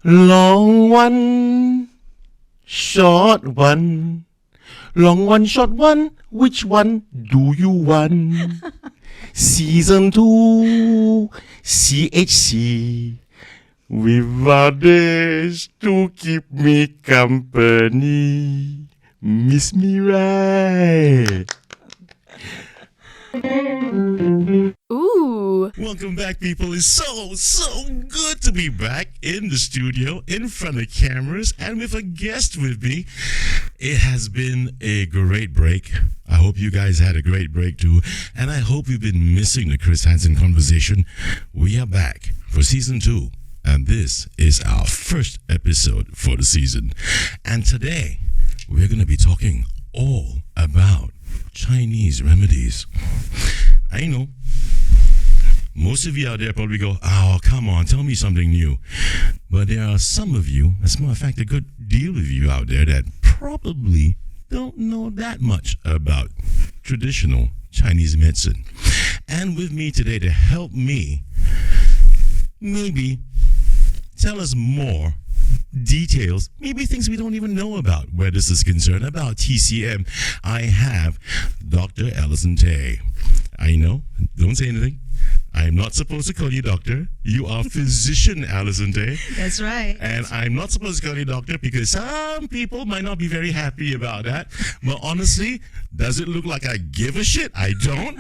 Long one, short one. Long one, short one, which one do you want? Season 2, CHC. With others to keep me company. Miss me right. Ooh. Welcome back, people. It's so good to be back in the studio, in front of cameras, and with a guest with me. It has been a great break. I hope you guys had a great break too, and I hope you've been missing the Chris Henson Conversation. We are back for season 2, and this is our first episode for the season. And today, we're going to be talking all about Chinese remedies. I know most of you out there probably go, oh, come on, tell me something new. But there are some of you, as a matter of fact, a good deal of you out there that probably don't know that much about traditional Chinese medicine. And with me today to help me maybe tell us more details, maybe things we don't even know about where this is concerned, about TCM, I have Dr. Alison Tay. I know, don't say anything. I'm not supposed to call you doctor. You are physician, Alison Tay. That's right. And I'm not supposed to call you doctor because some people might not be very happy about that. But honestly, does it look like I give a shit? I don't.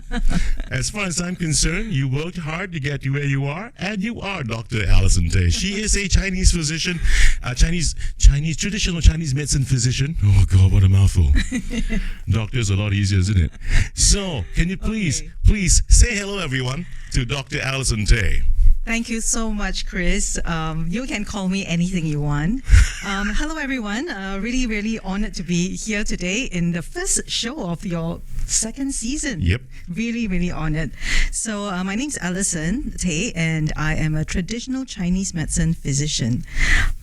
As far as I'm concerned, you worked hard to get to where you are, and you are Dr. Alison Tay. She is a Chinese physician, Chinese traditional Chinese medicine physician. Oh God, what a mouthful. Doctor's a lot easier, isn't it? So, can you please say hello, everyone, to Dr. Alison Tay. Thank you so much, Chris. You can call me anything you want. Hello, everyone. Really honored to be here today in the first show of your second season. Yep. Really honored. So my name's Alison Tay, and I am a traditional Chinese medicine physician.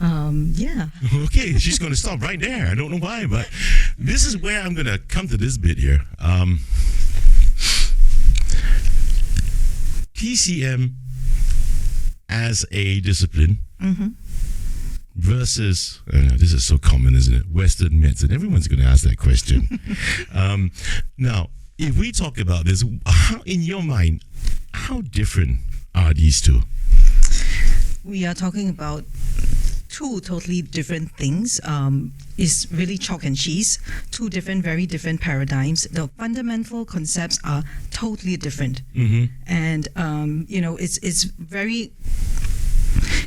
Yeah. Okay, she's going to stop right there. I don't know why, but this is where I'm going to come to this bit here. TCM as a discipline versus, this is so common, isn't it? Western medicine. Everyone's going to ask that question. Now, if we talk about this, how, in your mind, how different are these two? We are talking about two totally different things. It's really chalk and cheese. Two very different paradigms. The fundamental concepts are totally different, and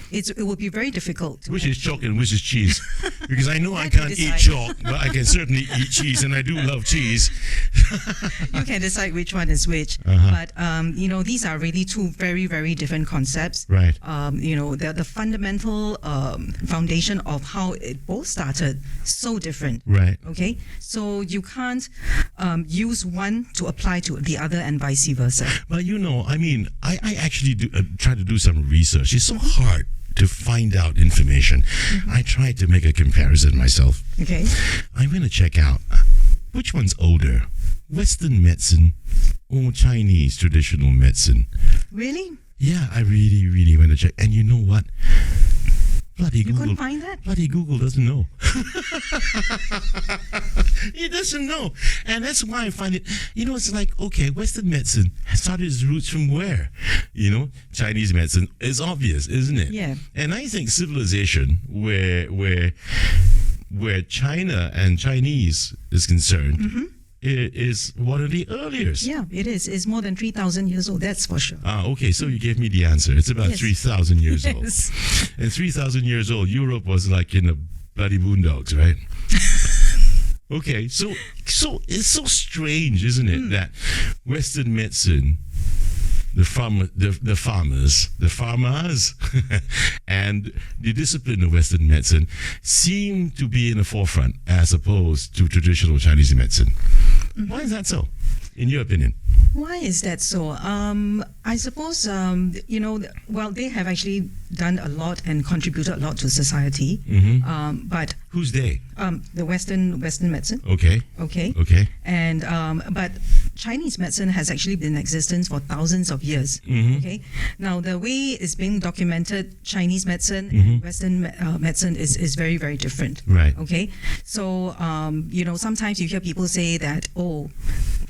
it would be very difficult. Which is chalk and which is cheese? Because I know I can't eat chalk, but I can certainly eat cheese, and I do love cheese. You can decide which one is which. But these are really two very different concepts. Right. The fundamental foundation of how it both started, so different. Right. Okay. So you can't use one to apply to the other and vice versa. But I actually try to do some research. It's so hard to find out information. I tried to make a comparison myself. Okay. I'm going to check out which one's older, Western medicine or Chinese traditional medicine. Really? Yeah, I really want to check. And you know what? Bloody Google. You couldn't find that? Bloody Google doesn't know. It doesn't know. And that's why I find it, it's like, okay, Western medicine has started its roots from where? Chinese medicine is obvious, isn't it? Yeah. And I think civilization, where China and Chinese is concerned, it is one of the earliest. Yeah, it is. It's more than 3,000 years old, that's for sure. Okay, so you gave me the answer. It's about 3,000 years old. Yes. And 3,000 years old, Europe was like in the bloody boondocks, right? Okay, so it's so strange, isn't it, that Western medicine, the farmers, and the discipline of Western medicine seem to be in the forefront as opposed to traditional Chinese medicine. Why is that so, in your opinion? Why is that so? I suppose, they have actually done a lot and contributed a lot to society. But who's they? The Western medicine. Okay. Okay. Okay. And but Chinese medicine has actually been in existence for thousands of years. Okay, now the way it's being documented, Chinese medicine and Western medicine is very, very different. Right. Okay, so sometimes you hear people say that, oh,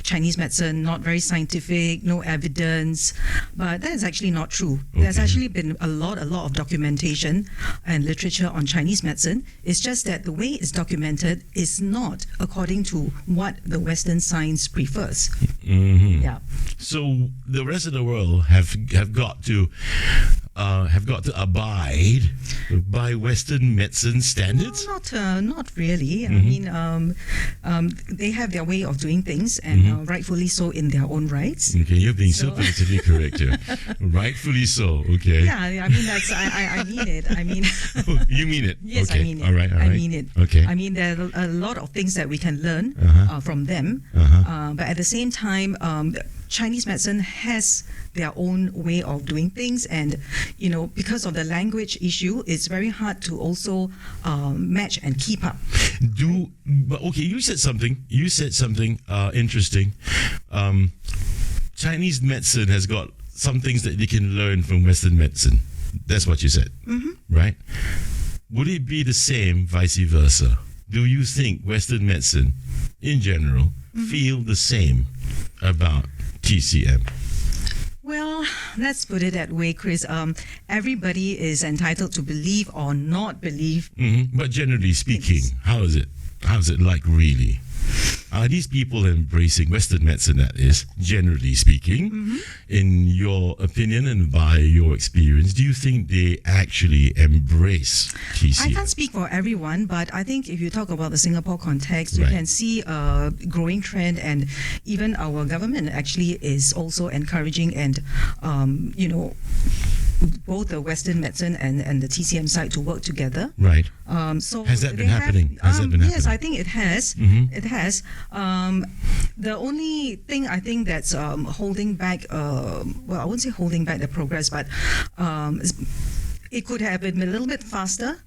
Chinese medicine not very scientific, no evidence, but that is actually not true. There's actually been a lot of documentation and literature on Chinese medicine. It's just that the way it's documented is not according to what the Western science prefers. Yeah. So the rest of the world have got to abide by Western medicine standards? No, not really. I mean, they have their way of doing things, and rightfully so in their own rights. Okay, you're being so politically correct here. Rightfully so. Okay. Yeah, I mean I mean it. I mean. You mean it? Yes, okay. I mean it. All right. I mean it. Okay. I mean, there are a lot of things that we can learn from them, but at the same time, Chinese medicine has their own way of doing things, and because of the language issue, it's very hard to also match and keep up. But okay, you said something interesting. Chinese medicine has got some things that they can learn from Western medicine. That's what you said, right? Would it be the same vice versa? Do you think Western medicine in general feel the same about TCM? Well, let's put it that way, Chris. Everybody is entitled to believe or not believe. But generally speaking, how is it? How's it like really? Are these people embracing Western medicine, that is, generally speaking, in your opinion and by your experience? Do you think they actually embrace TCM? I can't speak for everyone, but I think if you talk about the Singapore context, you can see a growing trend, and even our government actually is also encouraging and, both the Western medicine and the TCM side to work together. Right. So has that been happening? Yes, I think it has. It has. The only thing I think that's holding back, I wouldn't say holding back the progress, but it could have been a little bit faster,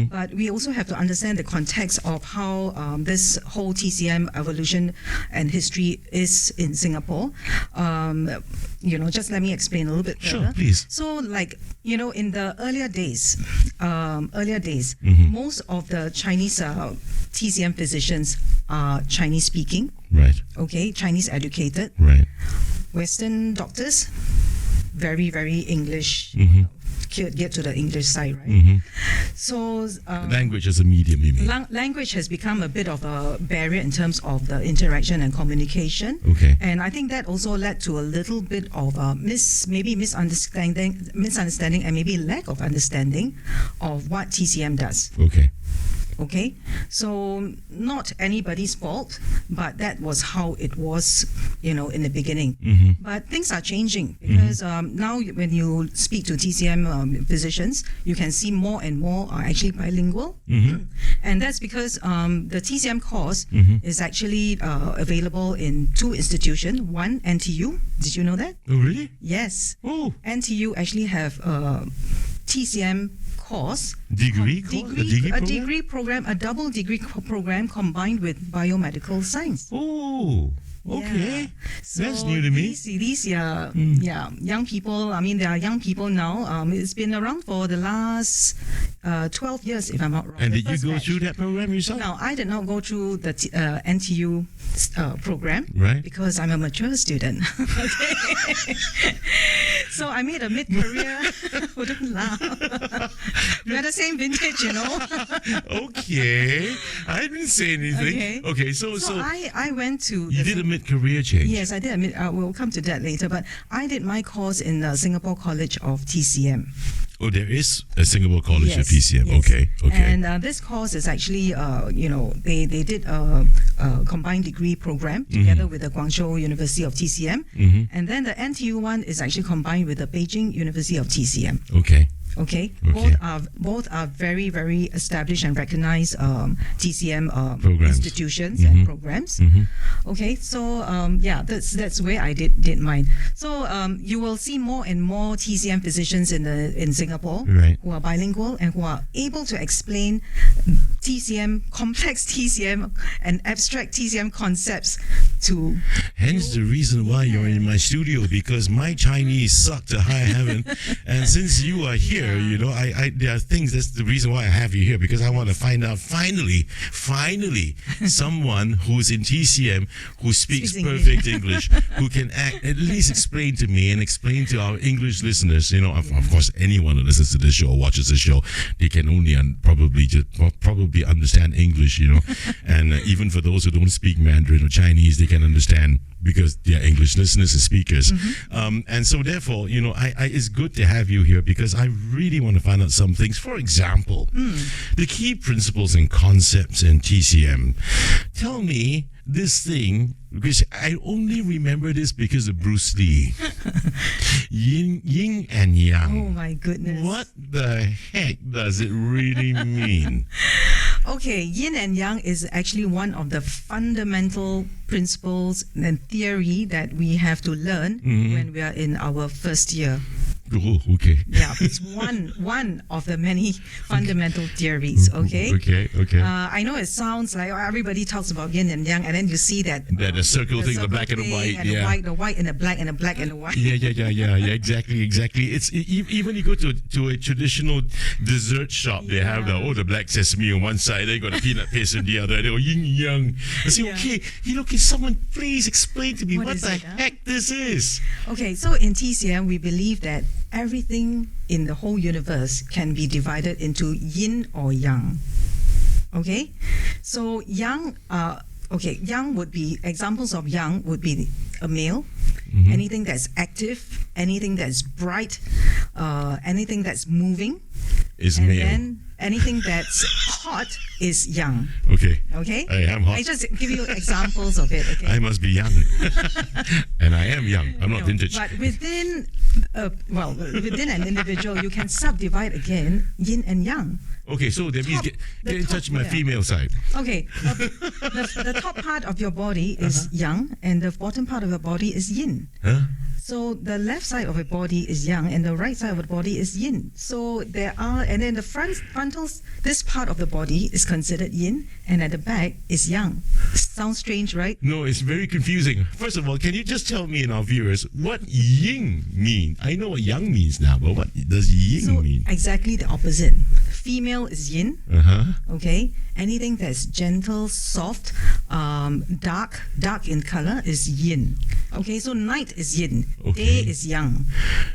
but we also have to understand the context of how this whole TCM evolution and history is in Singapore. Just let me explain a little bit further. Sure, please. So, in the earlier days, most of the Chinese TCM physicians are Chinese speaking. Right. Okay, Chinese educated. Right. Western doctors, very, very English. Get to the English side, right? So language as a medium, you mean? Language has become a bit of a barrier in terms of the interaction and communication. Okay. And I think that also led to a little bit of misunderstanding, and maybe lack of understanding of what TCM does. Okay, so not anybody's fault, but that was how it was, in the beginning. But things are changing because now when you speak to TCM physicians, you can see more and more are actually bilingual. And that's because the TCM course is actually available in 2 institutions. One, NTU. Did you know that? Oh, really? Yes. Oh. NTU actually have TCM course. A degree program, a double degree program combined with biomedical science. Oh, okay. Yeah. So that's new to me. These young people. I mean, there are young people now. It's been around for the last 12 years, if I'm not wrong. And did you go through that program yourself? No, I did not go through the NTU program, right? Because I'm a mature student. Okay. So I made a mid-career. Wouldn't laugh. We're the same vintage, Okay, I didn't say anything. Okay, so I went to. You did a mid-career change. Yes, I did. We'll come to that later. But I did my course in the Singapore College of TCM. Oh, there is a Singapore College of TCM. Yes. Okay. And this course is actually, they did a combined degree program together with the Guangzhou University of TCM. And then the NTU one is actually combined with the Beijing University of TCM. Okay. Okay, Okay. both are very, very established and recognized TCM Programs. institutions and programs. Okay, so that's where I did mine. So you will see more and more TCM physicians in Singapore Right. who are bilingual and who are able to explain TCM, complex TCM and abstract TCM concepts to. Hence the reason why you're in my studio, because my Chinese sucked to high heaven, and since you are here, you know, I there are things. That's the reason why I have you here, because I want to find out finally, someone who's in TCM who speaks perfect English, who can at least explain to me and explain to our English listeners. You know, of course, anyone who listens to this show or watches the show, they can only probably understand English. You know, and even for those who don't speak Mandarin or Chinese, they can understand because they are English listeners and speakers. And so therefore, you know, it's good to have you here because I really want to find out some things. For example, the key principles and concepts in TCM. Tell me this thing, because I only remember this because of Bruce Lee. Yin and yang. Oh my goodness. What the heck does it really mean? Okay, yin and yang is actually one of the fundamental principles and theory that we have to learn when we are in our first year. Oh, okay. Yeah, it's one of the many fundamental theories. Okay. Okay. I know it sounds like everybody talks about yin and yang, and then you see that The circle thing, the black and the white, and the white and the black and the black and the white. Yeah, exactly. It's even you go to a traditional dessert shop, they have the black sesame on one side, they got a peanut paste on the other. They go yin yang. I say, okay, can someone please explain to me what the heck this is? Okay, so in TCM we believe that everything in the whole universe can be divided into yin or yang. Okay, so yang would be examples of yang would be a male, anything that's active, anything that's bright, anything that's moving, Is and male. then anything that's hot is yang. Okay. Okay, I am hot. I just give you examples of it. Okay. I must be young. And I am young. I'm not vintage. But within an individual, you can subdivide again yin and yang. Okay, so that means get in touch with my yeah. female side. Okay, the top part of your body is yang, and the bottom part of your body is yin. Huh? So the left side of your body is yang, and the right side of the body is yin. So and then the frontals, this part of the body is considered yin, and at the back is yang. Sounds strange, right? No, it's very confusing. First of all, can you just tell me and our viewers what yin means? I know what yang means now, but what does yin mean? Exactly the opposite. Female is yin. Okay, anything that's gentle, soft, dark in color is yin. Okay, so night is yin, day is yang.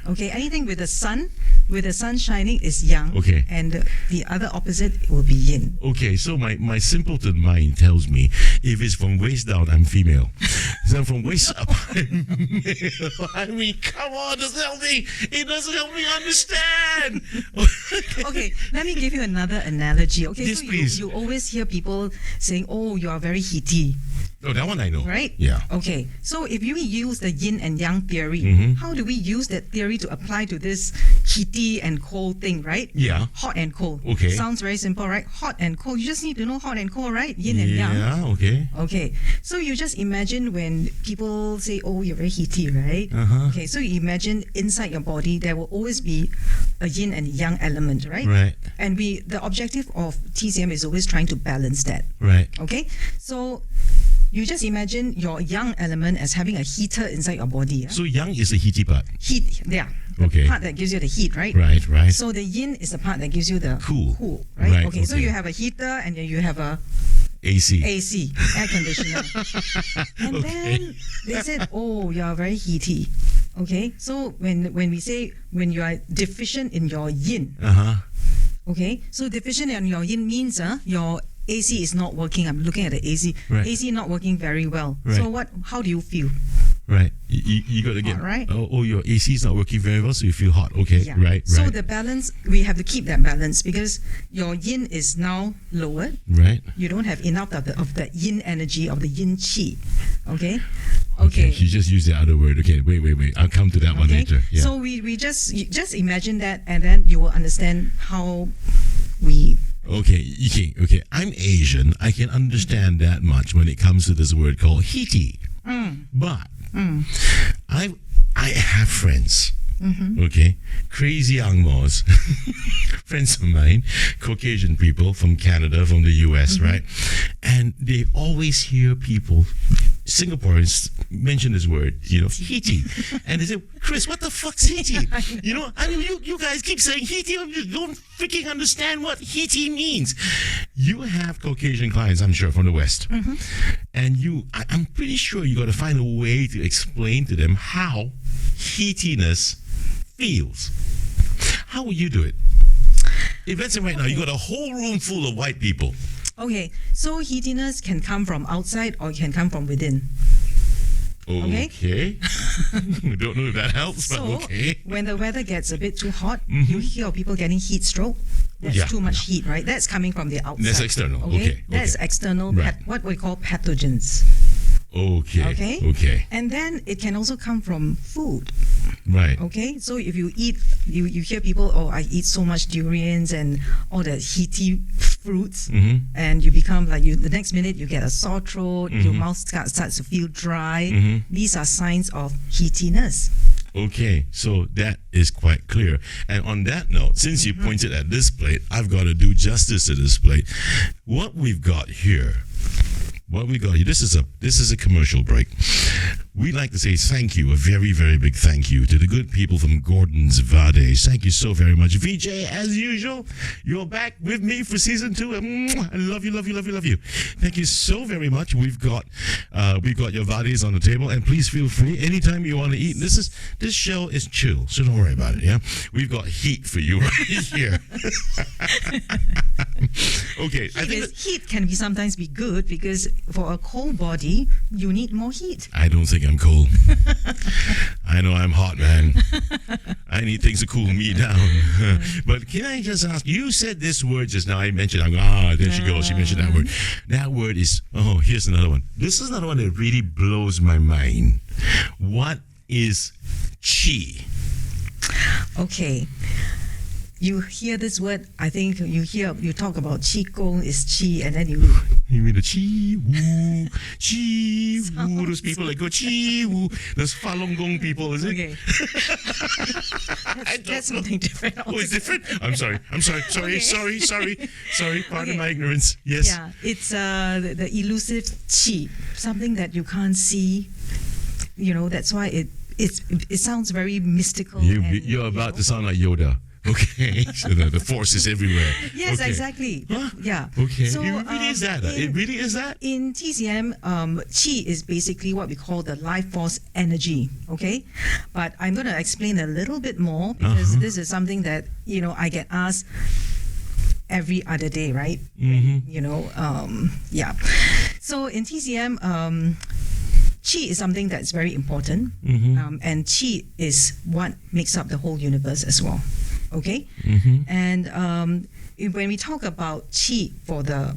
Okay, anything with the sun shining is yang. Okay. And the other opposite will be yin. Okay, so my simpleton mind tells me if it's from waist down, I'm female. So from waist up, I'm male. I mean, come on, doesn't help me. It doesn't help me understand. Okay, let me give you another analogy. Okay, Yes, so please. you always hear people saying, "Oh, you are very heaty." Oh, that one I know. Right? Yeah. Okay. So if we use the yin and yang theory, how do we use that theory to apply to this heaty and cold thing, right? Yeah. Hot and cold. Okay. Sounds very simple, right? Hot and cold. You just need to know hot and cold, right? Yin and yang. Yeah, okay. Okay. So you just imagine when people say, "Oh, you're very heaty," right? Okay. So you imagine inside your body there will always be a yin and yang element, right? Right. And the objective of TCM is always trying to balance that. Right. Okay, so you just imagine your yang element as having a heater inside your body. Yeah? So yang is the heaty part. Heat, yeah. The Okay. part that gives you the heat, right? Right. So the yin is the part that gives you the Cool. right? Right, Okay, so okay. you have a heater and then you have a AC. AC, air conditioner. And then they said, "Oh, you are very heaty." Okay, so when we say when you are deficient in your yin, okay, so deficient in your yin means your AC is not working. I'm looking at the AC. Right. AC not working very well. Right. So how do you feel? Right. You got to get. Right. Oh, your AC is not working very well, so you feel hot. Okay. Yeah. Right. So Right. the balance, we have to keep that balance because your yin is now lowered. Right. You don't have enough of the yin energy, of the yin qi. Okay? Okay. She just used the other word. Okay. Wait. I'll come to that one later. Yeah. So we just imagine that, and then you will understand how we. Okay. I'm Asian. I can understand that much when it comes to this word called hiti. But I have friends. Okay, crazy angmos, friends of mine, Caucasian people from Canada, from the US, right? And they always hear people, Singaporeans, mention this word, hiti. And they say, Chris, what the fuck's hiti? I mean, you guys keep saying hiti, you don't freaking understand what hiti means. You have Caucasian clients, I'm sure, from the West. And I'm pretty sure you got to find a way to explain to them how hitiness feels. How will you do it? Imagine right now, you got a whole room full of white people. Okay, so heatiness can come from outside or it can come from within. Okay. Don't know if that helps, but So, okay. when the weather gets a bit too hot, you hear of people getting heat stroke. That's too much heat, right? That's coming from the outside. That's external. Okay. That's external, Right. what we call pathogens. Okay. And then it can also come from food. Right. Okay, so if you eat, you hear people, I eat so much durians and all the heaty fruits, and you become like the next minute you get a sore throat, your mouth starts to feel dry. These are signs of heatiness. Okay, so that is quite clear. And on that note, since you pointed at this plate, I've got to do justice to this plate. What we've got here, this is a commercial break. We'd like to say thank you, a very, very big thank you to the good people from Gordon's Vades. Thank you so very much. VJ, as usual, you're back with me for season 2. I love you. Thank you so very much. We've got your Vades on the table, and please feel free anytime you want to eat. This show is chill, so don't worry about it. Yeah, we've got heat for you right here. Okay, I think heat can sometimes be good because for a cold body, you need more heat. I don't think I'm cold. I know I'm hot, man. I need things to cool me down. But can I just ask, you said this word just now. I mentioned, there she goes. She mentioned that word. That word is, here's another one. This is another one that really blows my mind. What is chi? Okay. You hear this word, I think you talk about qi gong is qi, and then you mean the chi woo, those people that go chi woo, those Falun Gong people, is it? Okay. That's something different. Oh, it's different? I'm sorry. Okay. Sorry. Pardon my ignorance. Yes. Yeah, it's the elusive qi, something that you can't see. That's why it sounds very mystical. You're about to sound like Yoda. Okay, so the force is everywhere. Yes, okay. Exactly. Huh? Yeah. Okay. So, it really is that. It really is that. In TCM, Qi is basically what we call the life force energy. Okay, but I'm going to explain a little bit more because this is something that I get asked every other day, right? Yeah. So in TCM, Qi is something that's very important, and Qi is what makes up the whole universe as well. Okay, and when we talk about qi for the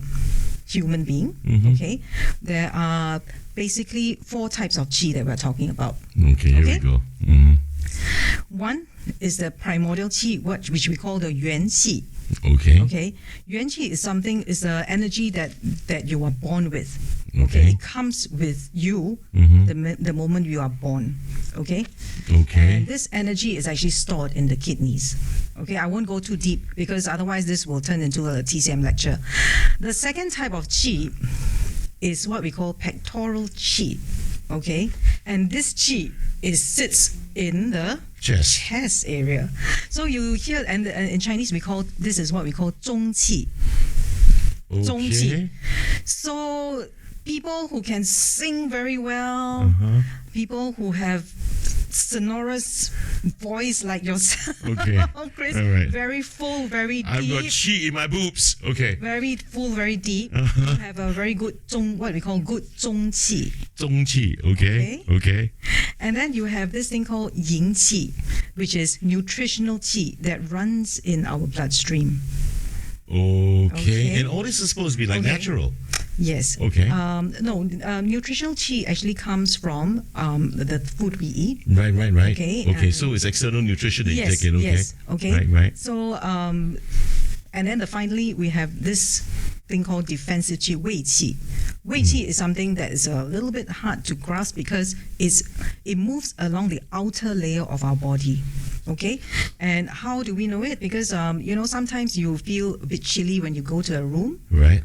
human being, okay, there are basically 4 types of qi that we're talking about. Okay, here we go. One is the primordial qi, which we call the yuan qi. Okay. Yuan qi is the energy that you are born with. Okay. It comes with you the moment you are born. Okay. And this energy is actually stored in the kidneys. Okay, I won't go too deep because otherwise this will turn into a TCM lecture. The second type of qi is what we call pectoral qi. Okay, and this qi sits in the chest area. So you hear, and in Chinese this is what we call 中气. 中气. So people who can sing very well, people who have sonorous voice like yourself. Okay. Chris, All right. very full, very deep. I've got chi in my boobs. Okay. Very full, very deep. Uh-huh. You have a very good what we call good 中气. 中气. Okay. Okay. And then you have this thing called 营气, which is nutritional qi that runs in our bloodstream. Okay. And all this is supposed to be like natural. Yes. Okay. Nutritional qi actually comes from the food we eat. Right. Okay. So it's external nutrition that you take in. Okay. Yes. Okay. Right. So and then finally we have this thing called defensive qi, 胃气. 胃气 is something that is a little bit hard to grasp because it moves along the outer layer of our body. Okay, and how do we know it? Because sometimes you feel a bit chilly when you go to a room, Right.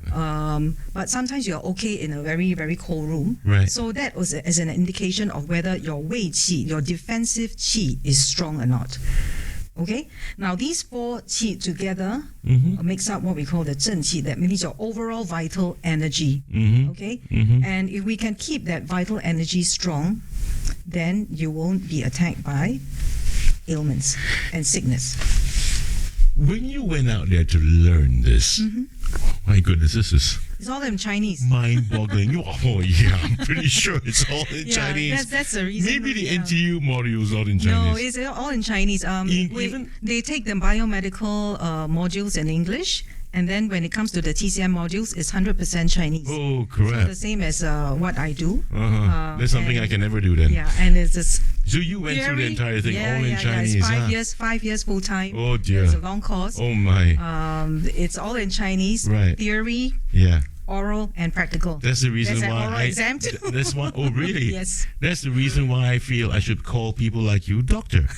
but sometimes you're okay in a very, very cold room. Right. So that was as an indication of whether your 胃气, your defensive qi, is strong or not. Okay, now these 4 qi together makes up what we call the 正气. That means your overall vital energy. Okay, and if we can keep that vital energy strong, then you won't be attacked by ailments and sickness. When you went out there to learn this, my goodness, this is It's all in Chinese. mind-boggling. Oh yeah, I'm pretty sure it's all in Yeah, Chinese. that's the reason. Maybe the yeah. NTU module is all in No, Chinese. it's all in Chinese. They take the biomedical modules in English, and then when it comes to the TCM modules, it's 100% Chinese. Oh, So the correct. same as what I do. That's something I can never do then. Yeah, and it's just So you went through the entire thing all in Chinese, It's huh? 5 years full time. Oh dear. It's a long course. Oh my. It's all in Chinese. Right. Theory, Yeah. oral, and practical. That's the reason There's an why oral exam too. That's why. Oh, really? Yes. That's the reason why I feel I should call people like you doctor.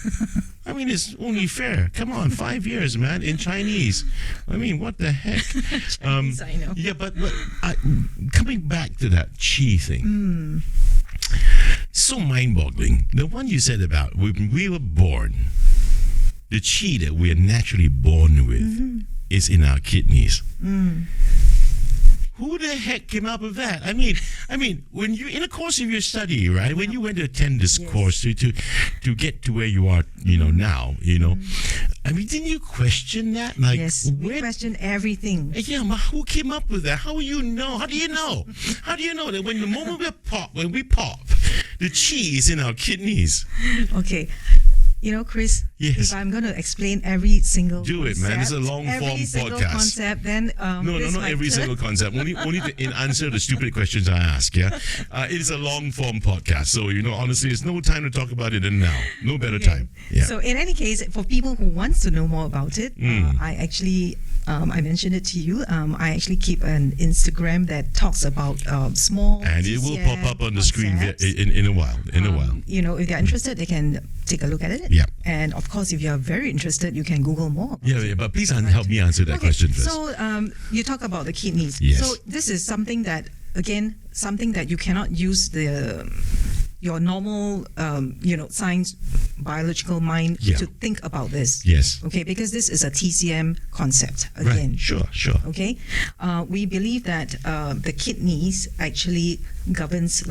I mean, it's only fair. Come on, 5 years, man, in Chinese. I mean, what the heck? Chinese, I know. Yeah, but coming back to that chi thing, so mind-boggling. The one you said about when we were born, the chi that we are naturally born with is in our kidneys. Who the heck came up with that? I mean, when you in the course of your study, right? When you went to attend this course to get to where you are, now, I mean, didn't you question that? Like, Yes, we question everything. yeah, but who came up with that? How do you know? How do you know? How do you know that when the moment when we pop, the chi is in our kidneys? Okay. Chris, Yes. if I'm going to explain every single Do it, man. It's a long-form every single podcast. concept, then No, not every single concept. Only in answer the stupid questions I ask. Yeah, it is a long form podcast, so honestly, there's no time to talk about it now. No better time. Yeah. So in any case, for people who wants to know more about it, I actually I mentioned it to you. I actually keep an Instagram that talks about small And it will TCM pop up on the screen concepts. in a while. If they're interested, they can take a look at it. Yeah. And of course, if you're very interested, you can Google more. about Yeah, it. but please help me answer that Okay, question first. so you talk about the kidneys. Yes. So this is something that you cannot use your normal, science, biological mind Yeah. to think about this. Yes. Okay, because this is a TCM concept again. Right. Sure. Okay, we believe that the kidneys actually governs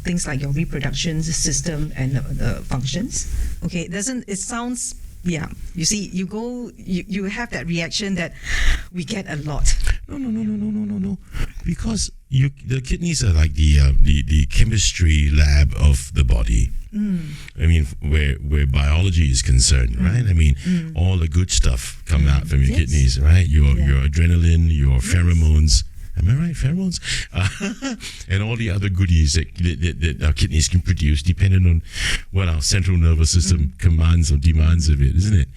things like your reproduction system and the functions. Okay, it sounds. Yeah, you see, you have that reaction that we get a lot. No. Because the kidneys are like the chemistry lab of the body. I mean, where biology is concerned, right? I mean, all the good stuff come out from your Yes. kidneys, right? Your adrenaline, your pheromones. Am I right? Pheromones? And all the other goodies that our kidneys can produce depending on what our central nervous system commands or demands of it, isn't it?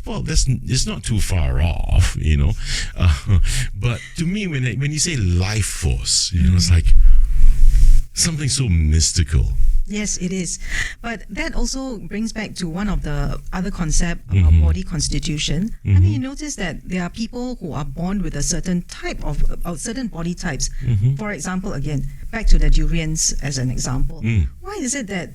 Well, it's not too far off, but to me, when you say life force, it's like something so mystical. Yes, it is. But that also brings back to one of the other concept about body constitution. I mean, you notice that there are people who are born with a certain type of certain body types. For example, again, back to the durians as an example. Why is it that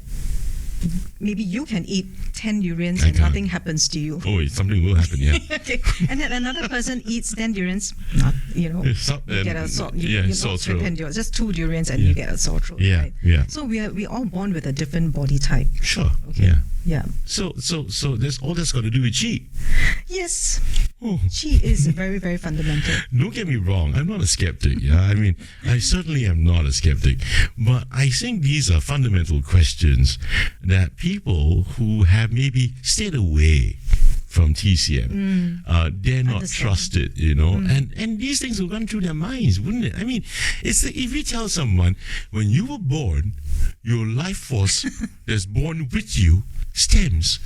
maybe you can eat 10 durians and nothing happens to you. Oh, something will happen, yeah. Okay. And then another person eats 10 durians, not, you get a sore, sore throat. Just 2 durians and you get a sore throat. Yeah, right? yeah. So we all born with a different body type. Sure. Okay. Yeah. Yeah. So that's all that's got to do with chi. Yes. Oh. Chi is very, very fundamental. Don't get me wrong, I'm not a skeptic. Yeah, I mean, I certainly am not a skeptic. But I think these are fundamental questions that people who have maybe stayed away from TCM dare not trust it, and these things will run through their minds, wouldn't it? I mean, it's like if you tell someone when you were born, your life force that's born with you stems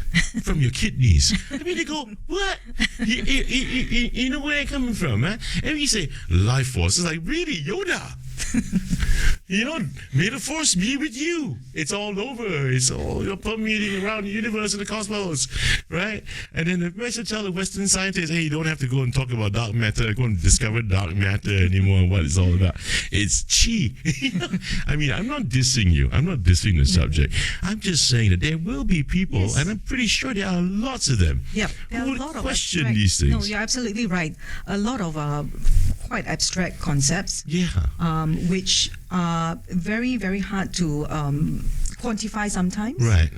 from your kidneys. I mean, they go, what? You know where I'm coming from, man? And you say, life force. It's like, really, Yoda? May the force be with you. It's all over. It's all permeating around the universe and the cosmos, right? And then the message tell the Western scientists, hey, you don't have to go and talk about dark matter, go and discover dark matter anymore and what it's all about. It's chi. I mean, I'm not dissing you. I'm not dissing the subject. I'm just saying that there will be people, and I'm pretty sure there are lots of them, there who are a lot would of question abstract, these things. No, you're absolutely right. A lot of quite abstract concepts, which are very, very hard to quantify sometimes. Right.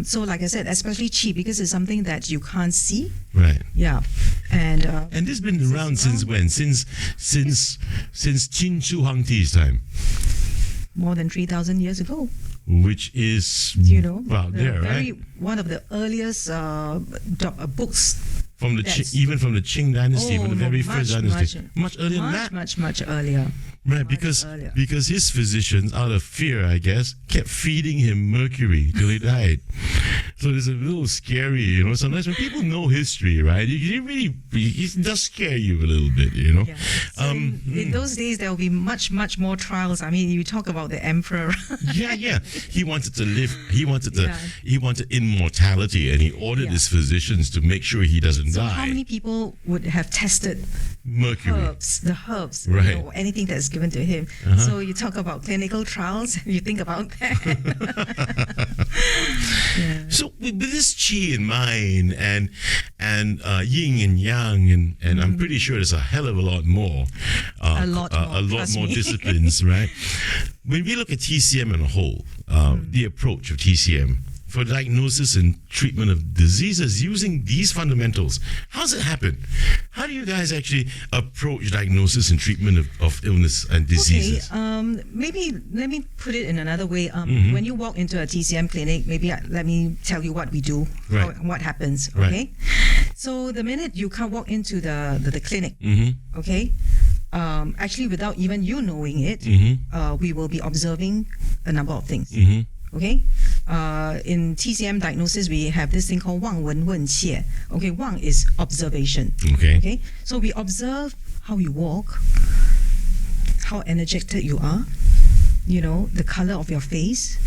So like I said, especially chi, because it's something that you can't see. Right. Yeah. And this has been around since when? Since Qin Shi Huangti's time. More than 3,000 years ago. Which is, one of the earliest books. From the even from the Qing dynasty, from the very first dynasty, much earlier than that. Much earlier. Right, because his physicians, out of fear, I guess, kept feeding him mercury till he died. So it's a little scary, Sometimes when people know history, right, it does scare you a little bit, Yeah. So in those days, there will be much more trials. I mean, you talk about the emperor. yeah. He wanted to live. He wanted immortality, and he ordered his physicians to make sure he doesn't die. How many people would have tested mercury? The herbs, right? Anything that's given to him. So you talk about clinical trials. You think about that. So with this chi in mind and yin and yang and I'm pretty sure there's a hell of a lot more. A lot more disciplines, right? When we look at TCM as a whole, the approach of TCM for diagnosis and treatment of diseases using these fundamentals, how does it happen? How do you guys actually approach diagnosis and treatment of illness and diseases? Okay, maybe let me put it in another way. When you walk into a TCM clinic, let me tell you what we do, what happens, okay? So the minute you can walk into the clinic, okay, actually without even you knowing it, we will be observing a number of things. Okay, in TCM diagnosis, we have this thing called 望闻问切. Okay, 望 is observation. Okay, so we observe how you walk, how energetic you are, the color of your face.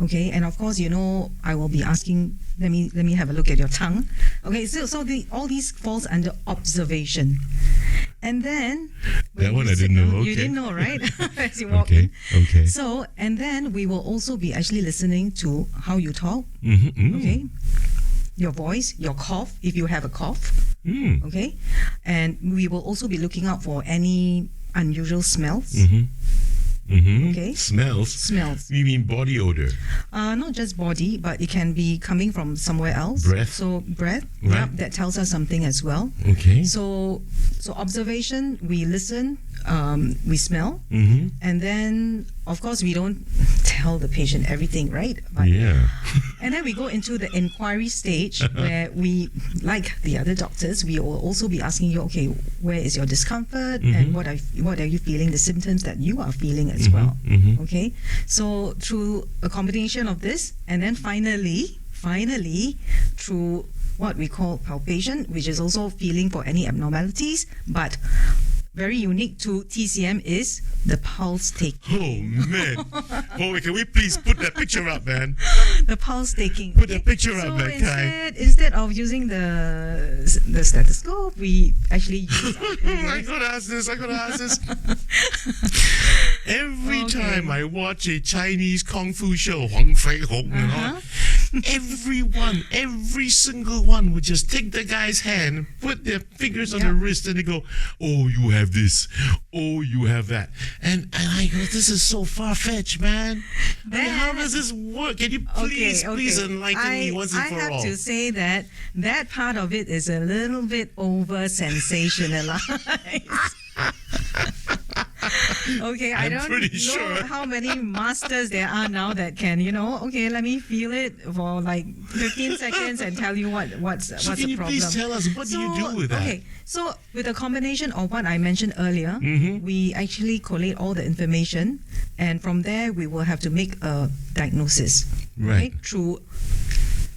Okay, and of course, I will be asking. Let me have a look at your tongue. Okay, so all these falls under observation. And then that one I didn't know. Okay. You didn't know, right? As you walk in. Okay. So, and then we will also be actually listening to how you talk. Okay. Your voice, your cough, if you have a cough. Okay. And we will also be looking out for any unusual smells. Okay. Smells. You mean body odor? Not just body, but it can be coming from somewhere else. Breath. So breath. Right. Yep, that tells us something as well. Okay. So observation, we listen, we smell, and then of course we don't tell the patient everything, right? But, and then we go into the inquiry stage where we, like the other doctors, we will also be asking you, okay, where is your discomfort and what are you feeling, the symptoms that you are feeling as well. Okay, so through a combination of this, and then finally through what we call palpation, which is also feeling for any abnormalities, but very unique to TCM is the pulse taking. Oh man! Can we please put that picture up, man? The pulse taking. Put that picture up, man. Instead of using the stethoscope, we actually use. I gotta ask this. Every time I watch a Chinese kung fu show, Huang Fei Hong, every single one would just take the guy's hand, put their fingers on the wrist, and they go, "Oh, you have this. Oh, you have that." And I go, "This is so far-fetched, man. I mean, how does this work? Can you please enlighten me once and for all?" I have to say that part of it is a little bit over-sensationalized. Okay, I don't know how many masters there are now that can, let me feel it for like 15 seconds and tell you what's the problem. Can you please tell us, what do you do with that? Okay, so with a combination of what I mentioned earlier, we actually collate all the information, and from there we will have to make a diagnosis, right? Through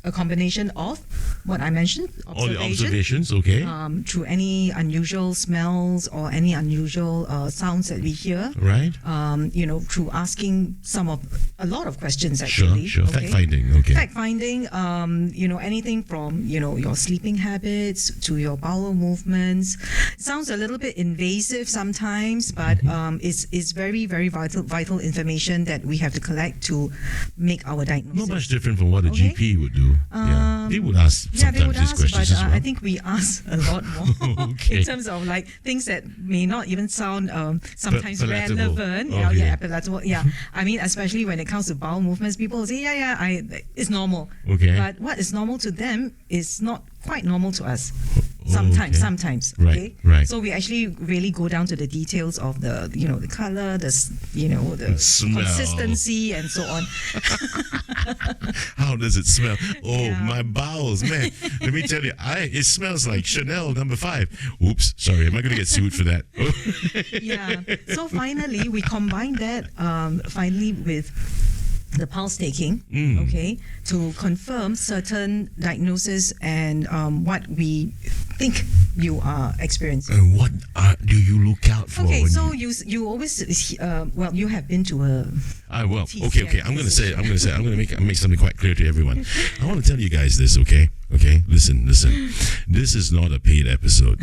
a combination of what I mentioned, all the observations, okay. Through any unusual smells or any unusual sounds that we hear. Right. Through asking a lot of questions actually. Sure. Okay? Fact finding, okay. Fact finding, anything from, your sleeping habits to your bowel movements. It sounds a little bit invasive sometimes, but it's very, very vital information that we have to collect to make our diagnosis. Not much different from what a GP would do. They would ask sometimes these questions as well. I think we ask a lot more in terms of like things that may not even sound sometimes relevant. Palatable. I mean, especially when it comes to bowel movements, people say, it's normal. Okay. But what is normal to them is not quite normal to us. Sometimes. Okay. Right. So we actually really go down to the details of the, the color, the smell, consistency, and so on. How does it smell? Oh, my bowels, man. Let me tell you, it smells like Chanel No. 5. Oops, sorry. Am I going to get sued for that? So finally, we combine that with the pulse taking, to confirm certain diagnosis and what we think you are experiencing. And what do you look out for? Okay, so you always you have been to a. Okay. I'm going to make something quite clear to everyone. I want to tell you guys this, okay? Okay, listen. This is not a paid episode.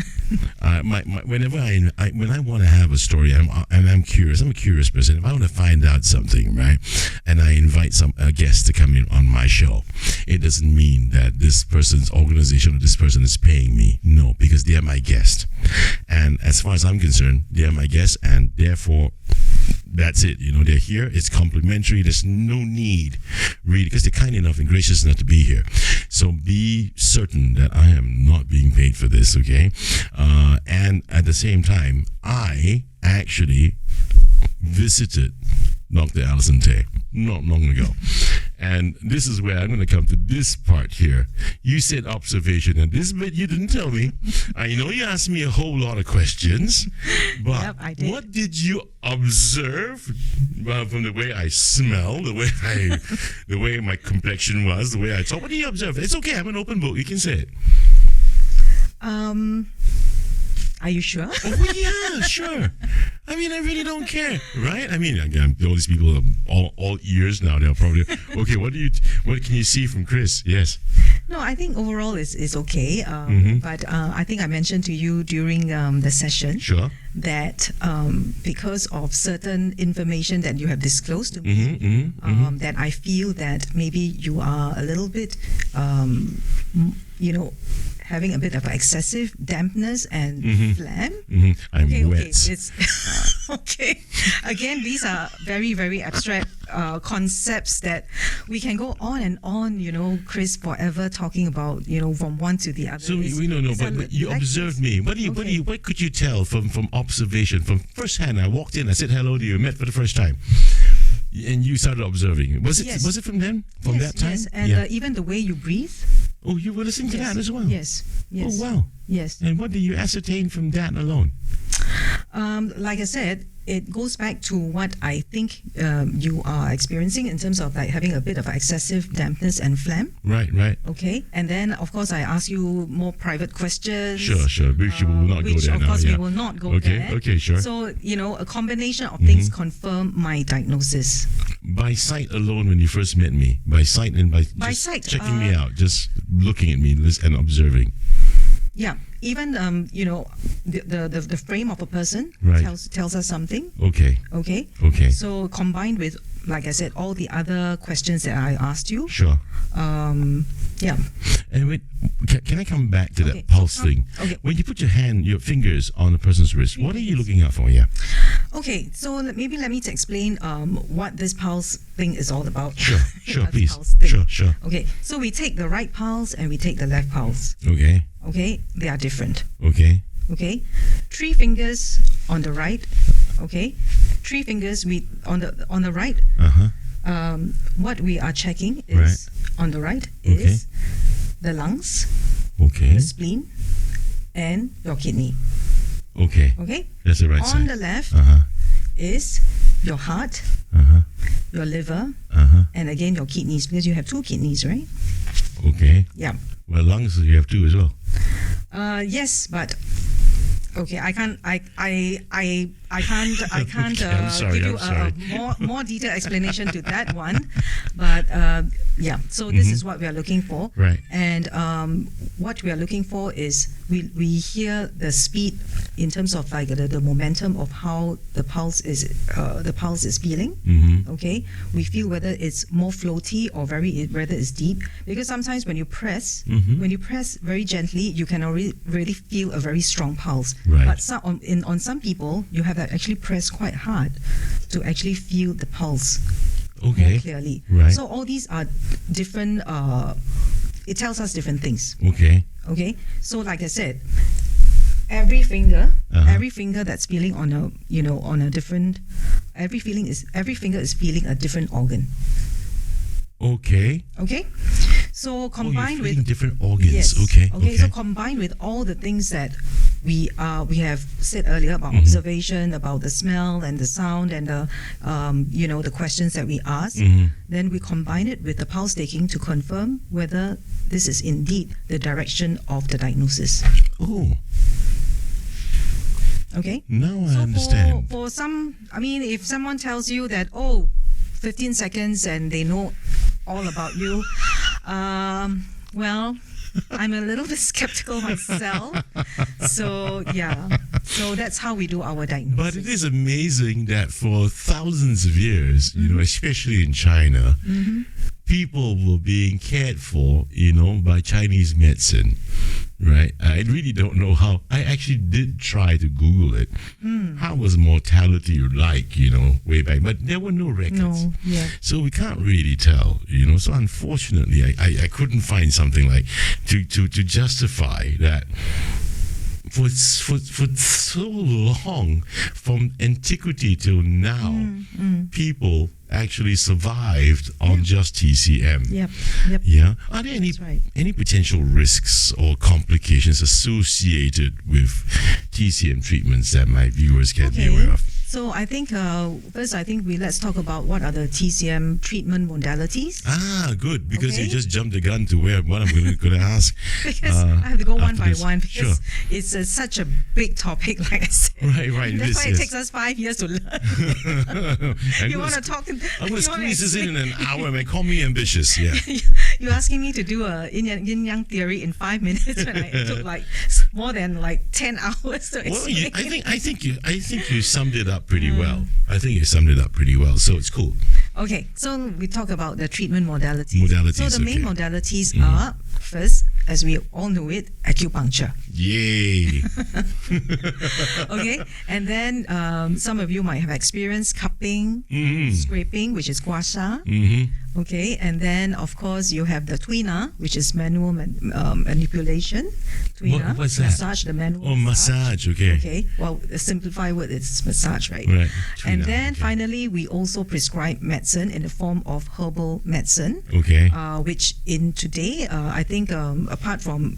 Whenever when I want to have a story, I'm curious. I'm a curious person. If I want to find out something, right, and I invite a guest to come in on my show, it doesn't mean that this person's organization or this person is paying me. No, because they are my guest, and as far as I'm concerned, they are my guest, and therefore, that's it. They're here. It's complimentary. There's no need, really, because they're kind enough and gracious enough to be here. So be certain that I am not being paid for this, okay? And at the same time, I actually visited Dr. Alison Tay not long ago. And this is where I'm going to come to this part here. You said observation, and this bit you didn't tell me. I know you asked me a whole lot of questions, but what did you observe? Well, from the way I smell, the way my complexion was, the way I talk. What do you observe? It's okay. I'm an open book. You can say it. Are you sure? Oh, yeah, sure. I mean, I really don't care, right? I mean, again, all these people are all ears now. They're probably, okay, what can you see from Chris? Yes. No, I think overall it's okay. But I think I mentioned to you during the session that because of certain information that you have disclosed to me, that I feel that maybe you are a little bit, having a bit of excessive dampness and phlegm. I'm wet. It's okay. Again, these are very, very abstract concepts that we can go on and on, Chris, forever talking about, from one to the other. So we don't know, but you observed me. What could you tell from observation, from first hand? I walked in, I said hello to you, met for the first time, and you started observing. Was it from then? From that time? Yes, and even the way you breathe. Oh, you were listening to that as well? Yes. Oh, wow. Yes. And what do you ascertain from that alone? Like I said, it goes back to what I think you are experiencing in terms of like having a bit of excessive dampness and phlegm. Right. Okay. And then, of course, I ask you more private questions. Sure. Which we will not go there now. Of course, we will not go there. Okay, sure. So, a combination of things confirm my diagnosis. By sight alone, when you first met me, by sight and by sight, checking me out, just looking at me and observing. Yeah, even the frame of a person Right. tells us something. Okay. Okay. Okay. So combined with, like I said, all the other questions that I asked you. Sure. Yeah. And wait, can I come back to Okay, that pulse so thing? okay. When you put your fingers on a person's wrist, what are you looking out for? Yeah. Okay. So maybe let me explain what this pulse thing is all about. Sure. Sure. This Please. pulse thing. Sure. Sure. Okay. So we take the right pulse and we take the left pulse. Okay. Okay. They are different. Okay. Okay. 3 fingers on the right. Okay. 3 fingers on the right. Uh huh. What we are checking is on the right is the lungs, Okay. the spleen, and your kidney. Okay. Okay. That's the right On side. the left Uh huh. is your heart, Uh huh. your liver, Uh huh. and again your kidneys, because you have 2 kidneys, right? Okay. Yeah. Well, lungs you have two as well. Yes, but okay, I can't Okay, I'm sorry, give you I'm a more detailed explanation to that one, but yeah. So this is what we are looking for, Right. And what we are looking for is we hear the speed in terms of like the momentum of how the pulse is feeling. Mm-hmm. Okay, we feel whether it's more floaty or whether it's deep, because sometimes when you press very gently, you can already really feel a very strong pulse. Right. But on some people, you have to actually press quite hard to actually feel the pulse more Okay. clearly. Right. So all these are different. It tells us different things. Okay. Okay. So like I said, every finger that's feeling on a different. Every finger is feeling a different organ. Okay. Okay. So You're combined feeling with different organs. yes. Okay. Okay. So combined with all the things that we have said earlier about observation, about the smell and the sound and the the questions that we ask, then we combine it with the pulse taking to confirm whether this is indeed the direction of the diagnosis. Oh, Okay. now I So understand. for some, I mean, if someone tells you that 15 seconds and they know all about you, well, I'm a little bit skeptical myself. So yeah, so that's how we do our diagnosis. But it is amazing that for thousands of years, especially in China, people were being cared for, by Chinese medicine, right? I really don't know how. I actually did try to Google it. How was mortality like, way back? But there were no records. No, yeah. So we can't really tell, So unfortunately, I couldn't find something like to justify that. For so long, from antiquity till now, people actually survived on just TCM. Yep. Yeah. Are there That's right. any potential risks or complications associated with TCM treatments that my viewers can be aware of? So I think first, let's talk about what are the TCM treatment modalities. Ah, good, because you Okay. just jumped the gun to what I'm going to ask. Because I have to go one after by this. one, because Sure. it's such a big topic, like I said. Right. That's why yes. it takes us 5 years to learn. I'm You gonna want to talk? I'm going to you wanna squeeze this in explain- an hour, man. Call me ambitious, yeah. You're asking me to do a yin yang theory in 5 minutes when it took like more than like 10 hours to Well, explain. I think you summed it up pretty well. I think you summed it up pretty well, so it's cool. Okay, so we talk about the treatment modalities. Modalities, So the main okay. modalities are, first, as we all know it, acupuncture. Yay! Okay, and then some of you might have experienced cupping, scraping, which is gua sha. Okay, and then of course you have the tweener, which is manual manipulation. Tweener, What's that? massage, the manual. Oh, massage. Okay. Okay, well, the simplified word is massage, right? Right. And Tweener, then okay. finally, we also prescribe medicine in the form of herbal medicine, Okay. which in today, I think, apart from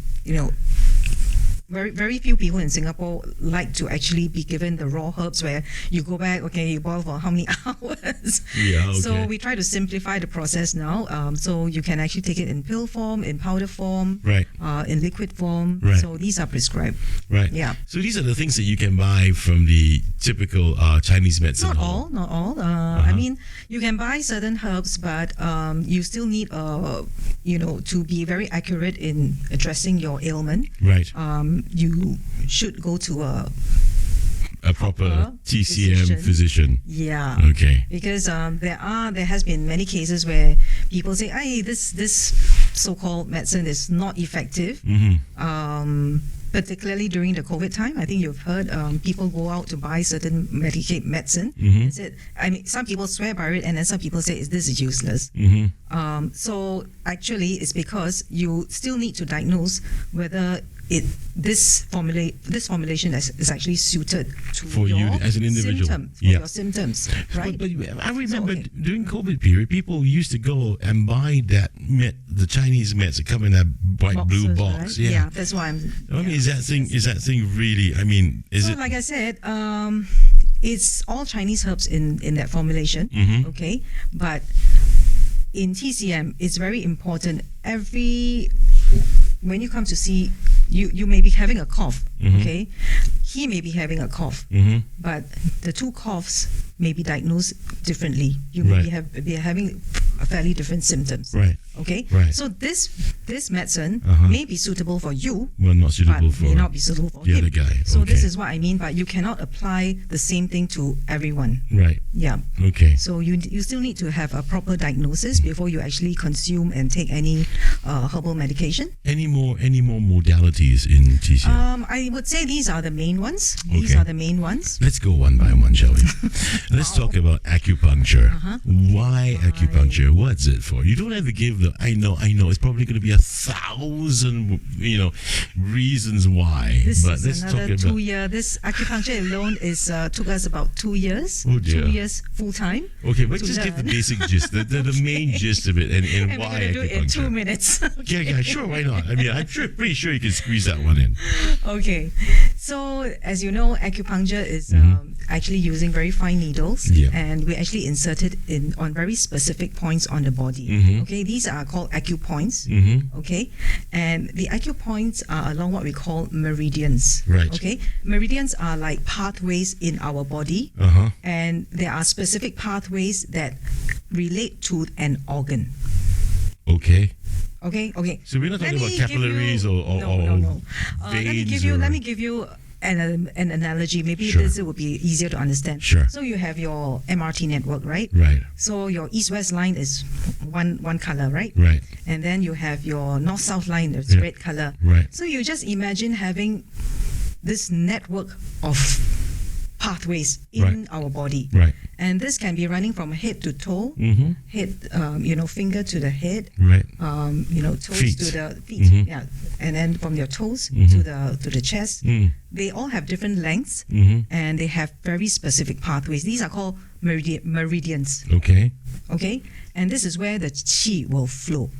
very few people in Singapore like to actually be given the raw herbs where you go back, okay, you boil for how many hours. Yeah, okay. So we try to simplify the process now. So you can actually take it in pill form, in powder form, Right. in liquid form. Right. So these are prescribed. Right. Yeah. So these are the things that you can buy from the typical Chinese medicine Not hall. all. I mean, you can buy certain herbs, but you still need, to be very accurate in addressing your ailment. Right. You should go to a proper TCM physician. Yeah. Okay. Because there has been many cases where people say, "Hey, this so-called medicine is not effective." Mm-hmm. Particularly during the COVID time, I think you've heard people go out to buy certain medicine. Mm-hmm. And said, I mean, some people swear by it, and then some people say this is useless. Mm-hmm. So actually, it's because you still need to diagnose whether this formulation is actually suited to For you your as an individual. your symptoms, right? But I remember okay. during COVID period, people used to go and buy the Chinese meds that come in that bright blue Boxes, box. right? Yeah. That's why I'm. I mean, is that thing really? I mean, is So it? like I said, it's all Chinese herbs in that formulation. Mhm. Okay, but in TCM, it's very important. When you come to see, you may be having a cough. Mhm. Okay, he may be having a cough, Mm-hmm. but the two coughs may be diagnosed differently. You may be having fairly different symptoms. Right. Okay. Right. So this medicine Uh-huh. may be suitable for you, Well, not but suitable for may not be suitable for the him. other guy. So Okay. this is what I mean by you cannot apply the same thing to everyone. Right. Yeah. Okay. So you still need to have a proper diagnosis before you actually consume and take any herbal medication. Any more modalities in TCM? I would say these are the main ones. These Okay. are the main ones. Let's go one by one, shall we? Let's talk about acupuncture. Why acupuncture? What's it for? You don't have to give I know. It's probably going to be 1,000, reasons why. This but is let's talk another about 2 year. This acupuncture alone took us about 2 years. Oh, dear. 2 years full time. Okay, but to just give the learn. basic gist, the main gist of it, and And we're why going to do it in 2 acupuncture. minutes. Yeah, sure, why not? I mean, pretty sure you can squeeze that one in. Okay. So, as you know, acupuncture is actually using very fine needles, Yeah. and we actually insert it on very specific points on the body. Mhm. Okay, these are called acupoints. Mm-hmm. Okay, and the acupoints are along what we call meridians. Right. Okay, meridians are like pathways in our body, Uh-huh. and there are specific pathways that relate to an organ. Okay. Okay. So we're not talking Let about me give capillaries you- or no. veins Let me or- give you an analogy. Maybe Sure. this would be easier to understand. Sure. So you have your MRT network, right? Right. So your east-west line is one color, right? Right. And then you have your north-south line that's Yeah. red color. Right. So you just imagine having this network of pathways in Right. our body. Right. And this can be running from head to toe, Mm-hmm. head, finger to the head, Right. toes Feet. to the feet, Mhm. yeah, and then from your toes Mhm. to the chest. Mm. They all have different lengths, Mm-hmm. and they have very specific pathways. These are called meridians. Okay. Okay, and this is where the qi will flow.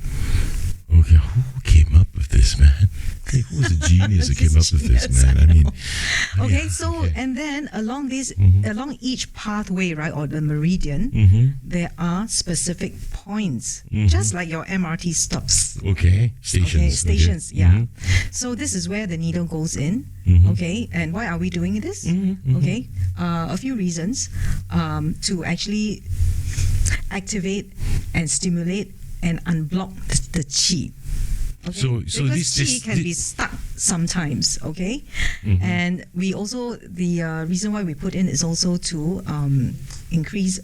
Okay. Who came up with this, man? Hey, who was the genius that came up with this, Genius. man? I mean. Okay, so okay. and then along Mhm. along each pathway, right, or the meridian, Mm-hmm. there are specific points, Mhm. just like your MRT stops. Okay. Stations. Okay, stations, yeah. Mhm. So this is where the needle goes in. Mhm. Okay, and why are we doing this? Mhm, mhm. Okay, a few reasons to actually activate and stimulate and unblock the qi. Okay? So because this- qi can be stuck sometimes. Okay, Mhm. and we also the reason why we put in is also to increase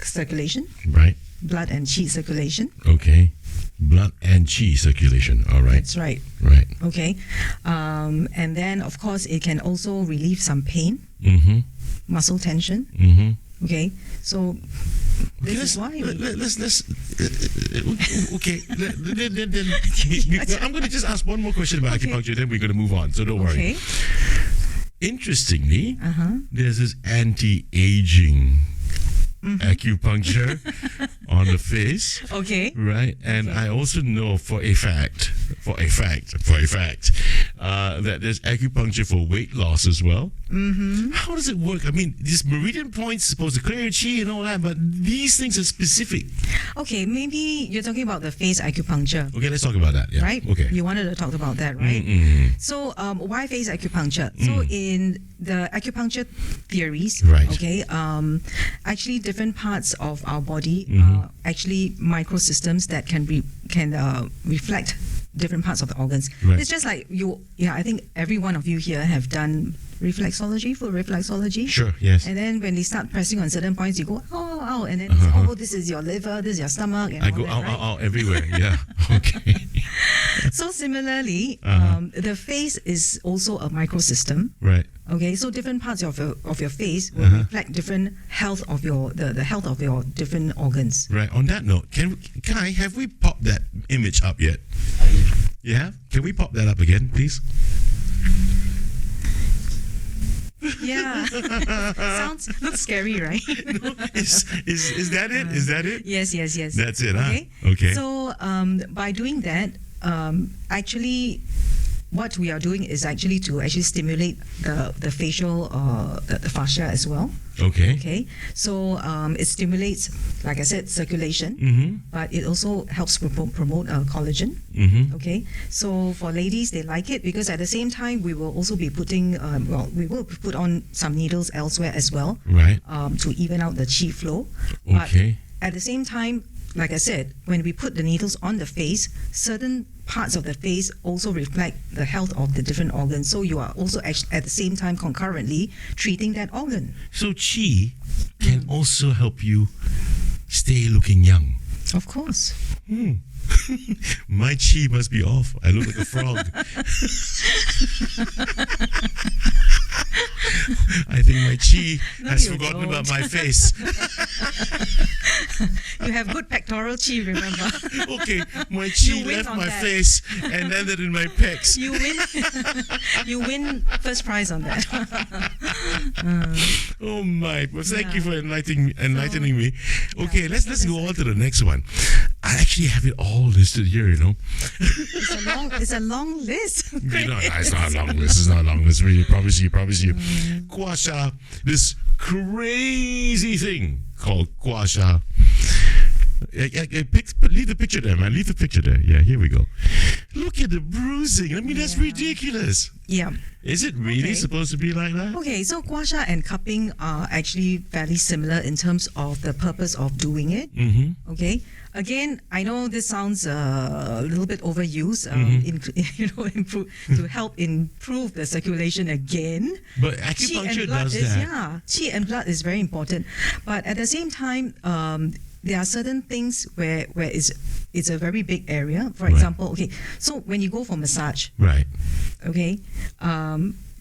circulation, Right. blood and qi circulation. Okay. Blood and chi circulation. All right. That's right. Right. Okay, and then of course it can also relieve some pain, Mm-hmm. muscle tension. Mm-hmm. Okay, so this is why Let's okay. I'm going to just ask one more question about Okay. acupuncture, then we're going to move on. So don't worry. okay. Interestingly, Uh-huh. there's this anti-aging Mm-hmm. acupuncture on the face, Okay. right? And I also know for a fact, that there's acupuncture for weight loss as well. Mm-hmm. How does it work? I mean, these meridian points supposed to clear chi and all that, but these things are specific. Okay, maybe you're talking about the face acupuncture. Okay, let's talk about that. Yeah. Right? Okay. You wanted to talk about that, right? Mm-hmm. So, why face acupuncture? So, in the acupuncture theories, Right. okay, actually different parts of our body Mm-hmm. are actually microsystems that can reflect different parts of the organs. Right. It's just like I think every one of you here have done reflexology, full reflexology. Sure, yes. And then when they start pressing on certain points, you go, oh, and then this is your liver, this is your stomach. And I all go that, out, right? out everywhere. Yeah. Okay. So similarly, Uh-huh. the face is also a microsystem. Right. Okay, so different parts of your face will Uh-huh. reflect different health of the health of your different organs. Right. On that note, Kai, have we popped that image up yet? You have? Can we pop that up again, please? Yeah, looks scary, right? Is that it? Is that it? Yes. That's it, huh? Okay. Okay. So by doing that, actually, what we are doing is actually to stimulate the facial the fascia as well. Okay. Okay, so it stimulates, like I said, circulation, Mm-hmm. but it also helps promote collagen. Mm-hmm. Okay, so for ladies, they like it because at the same time, we will also be putting, we will put on some needles elsewhere as well, Right. to even out the chi flow. Okay. But at the same time, like I said, when we put the needles on the face, certain parts of the face also reflect the health of the different organs. So you are also at the same time concurrently treating that organ. So chi can also help you stay looking young. Of course. My chi must be off. I look like a frog. I think my chi has you forgotten don't. about my face. You have good pectoral chi, remember? Okay, my chi You win left on my that. face and landed in my pecs. You win. You win first prize on that. Oh my! Well, thank you Yeah. for enlightening me. Okay, let's go on to the next one. I actually have it all listed here. You know, It's a long list. it's not a long list. It's not a long list. Really, promise you. Gua sha, this crazy thing called gua sha. Leave the picture there, man. Leave the picture there. Yeah, here we go. Look at the bruising. I mean, that's Yeah. ridiculous. Yeah. Is it really Okay. supposed to be like that? Okay, so gua sha and cupping are actually fairly similar in terms of the purpose of doing it. Mm-hmm. Okay. Again, I know this sounds a little bit overused, to help improve the circulation again. But Qi and acupuncture blood does is, that. qi and blood is very important. But at the same time, there are certain things where it's a very big area. For Right. example, okay, so when you go for massage, Right. okay,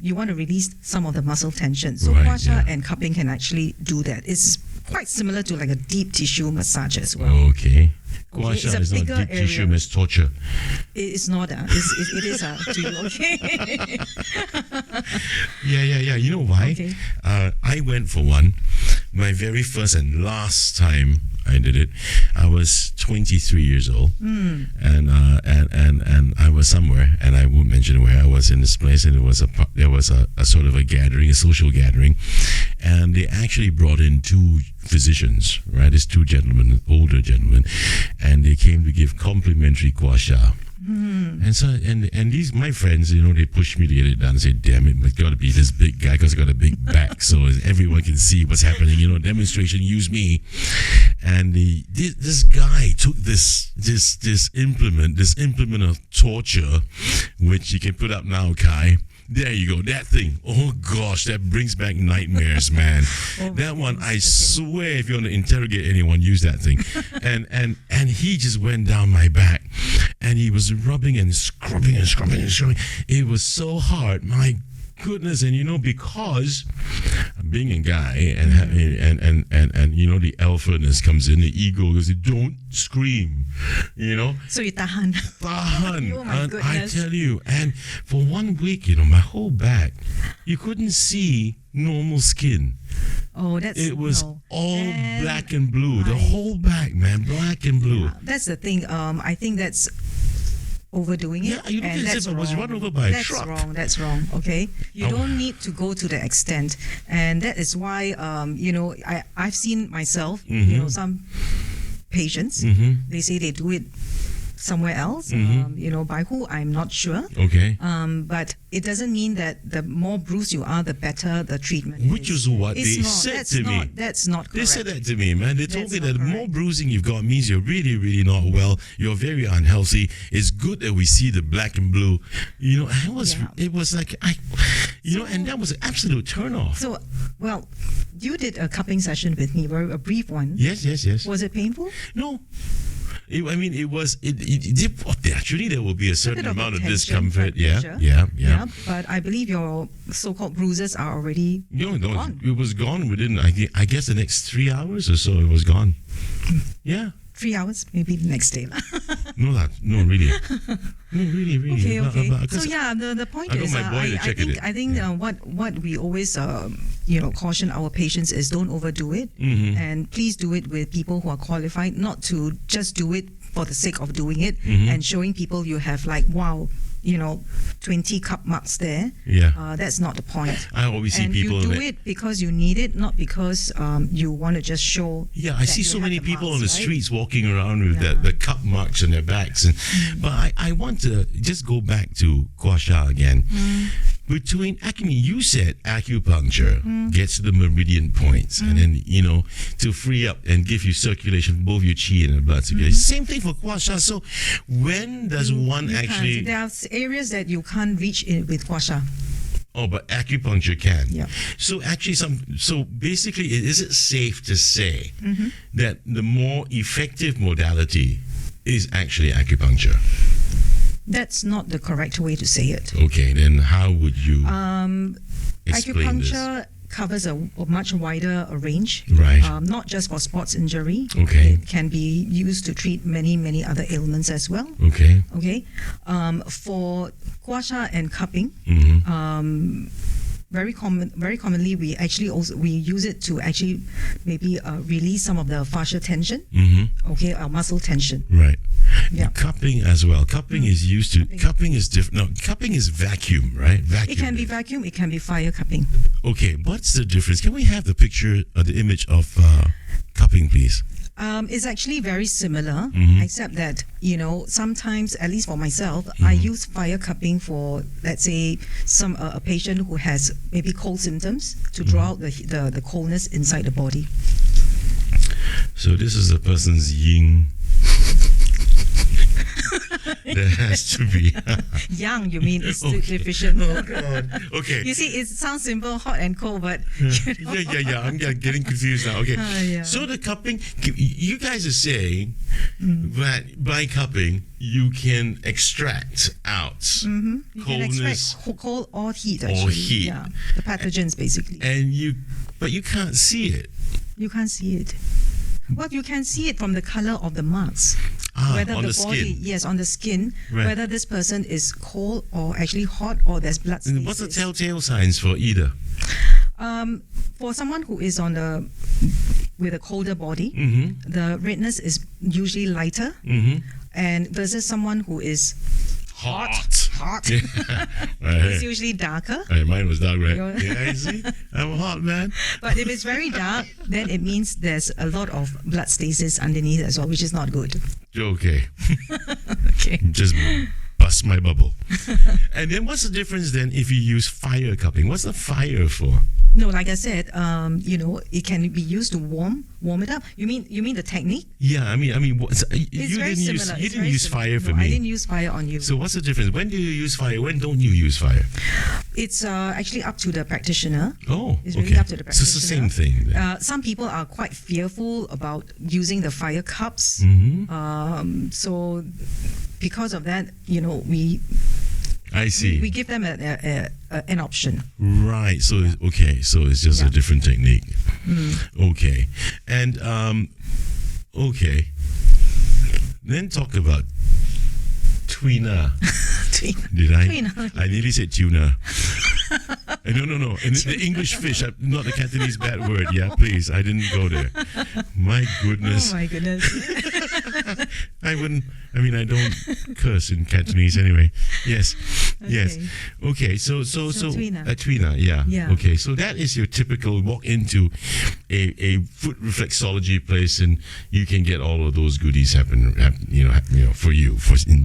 you want to release some of the muscle tension. So Right, gua sha yeah. and cupping can actually do that. It's quite similar to like a deep tissue massage as well. Okay. Gua Okay, sha it's a is not bigger deep tissue, area. it's torture. It's not it is to you, okay? Yeah. You know why? Okay. I went for one. My very first and last time I did it, I was 23 years old, and I was somewhere, and I won't mention where. I was in this place, and there was a sort of a gathering, a social gathering, and they actually brought in two physicians, right? These two gentlemen, older gentlemen, and they came to give complimentary gua sha. And so, and these my friends, you know, they pushed me to get it done. Say, damn it, it's got to be this big guy because I got a big back, so everyone can see what's happening. You know, demonstration. Use me. And this guy took this implement of torture, which you can put up now, Kai. There you go, that thing. Oh gosh, that brings back nightmares, man. That one, I swear, if you want to interrogate anyone, use that thing. And he just went down my back, and he was rubbing and scrubbing and scrubbing and scrubbing. It was so hard, my goodness. And you know, because being a guy and you know, the alphaness comes in, the ego goes, don't scream, you know. So you tahan. Tahan. Oh my And I goodness. tell you, and for 1 week, you know, my whole back, you couldn't see normal skin. Oh, that's It was no. all And black and blue. The I- whole back, man, black and blue. That's the thing. I think that's overdoing it. Yeah, you look and as that's if I was wrong. run over by a That's truck. wrong. That's wrong. Okay, you Oh. don't need to go to the extent, and that is why I've seen myself. Some patients they say they do it somewhere else. By who I'm not sure. Okay. But it doesn't mean that the more bruised you are, the better the treatment Which is. is what It's they not- said that's to me. not- That's not correct. They said that to me, man. They told That's me not that the more correct. bruising you've got means you're really, really not well. You're very unhealthy. It's good that we see the black and blue. It was like and that was an absolute turnoff. So, well, you did a cupping session with me, a brief one. Yes. Was it painful? No. Actually, there will be a certain bit of amount of tension, discomfort. pressure. Yeah. But I believe your so-called bruises are already No, gone. it was gone within, I guess, the next 3 hours or so. It was gone. Yeah. 3 hours, maybe the next day. No, really. No, really. Okay. Because So yeah, the point I got is, my boy to check it. I think what we always caution our patients is don't overdo it, and please do it with people who are qualified, not to just do it for the sake of doing it and showing people you have 20 cup marks there. Yeah. That's not the point. I always see And people you do that- it because you need it, not because you want to just show. Yeah, I that see you so have many the people marks, on the right? streets walking around with the cup marks on their backs. But I want to just go back to Gua Sha again. Between you said acupuncture gets the meridian points, and then to free up and give you circulation for both your chi and the blood circulation. Same thing for Gua Sha. So when does one You actually? can't. There are areas that you can't reach with Gua Sha. Oh, but acupuncture can. Yeah. So actually, so basically, is it safe to say that the more effective modality is actually acupuncture? That's not the correct way to say it. Okay, then how would you explain this? Acupuncture covers a much wider range, Right. Not just for sports injury. Okay. It can be used to treat many other ailments as well. Okay. Okay. For Gua Sha and cupping, very commonly we actually we use it to actually maybe release some of the fascial tension. Okay, muscle tension. Right. Yeah. Cupping as well. Cupping is used to. Cupping is different. No, cupping is vacuum, right? Vacuum. It can be vacuum. It can be fire cupping. Okay, what's the difference? Can we have the picture or the image of cupping, please? It's actually very similar, except that sometimes, at least for myself, I use fire cupping for, let's say, a patient who has maybe cold symptoms to draw out the coldness inside the body. So this is a person's yin. There has to be. Yang, you mean, is Okay. deficient. Oh God. Okay. You see, it sounds simple, hot and cold, but Yeah. I'm getting confused now. Okay. Yeah. So the cupping, you guys are saying that by cupping you can extract out you can coldness, extract cold or heat. Or Actually. heat. Yeah, the pathogens basically. but you can't see it. You can't see it. Well, you can see it from the color of the marks. Whether on the the body, skin. yes, on the skin, Right. whether this person is cold or actually hot or there's blood stasis. What's the telltale signs for either? For someone who is with a colder body, the redness is usually lighter, and versus someone who is hot, Right. it's usually darker. Right, mine was dark, right? Your- Yeah, I see. I'm a hot man. But if it's very dark, then it means there's a lot of blood stasis underneath as well, which is not good. Okay. Okay. Just bust my bubble. And then what's the difference then if you use fire cupping? What's the fire for? No, like I said, it can be used to warm it up. You mean the technique? Yeah, I mean, It's you very didn't similar. use It's very use similar. fire for No, me. I didn't use fire on you. So what's the difference? When do you use fire? When don't you use fire? It's actually up to the practitioner. Oh, It's really okay. up to the So it's the same practitioner. thing. Then. Some people are quite fearful about using the fire cups. So because of that, I see. we give them an option. Right. So okay. So it's just a Yeah. different technique. Okay. And okay. Then talk about tweener. Did I? Tweener. I nearly said tuna. No. And the English fish, not the Cantonese bad word. Yeah, please. I didn't go there. My goodness. Oh my goodness. I wouldn't. I mean, I don't curse in Cantonese anyway. Yes, yes. Okay, so Twina, yeah. Okay, so that is your typical walk into a foot reflexology place, and you can get all of those goodies happen. For you.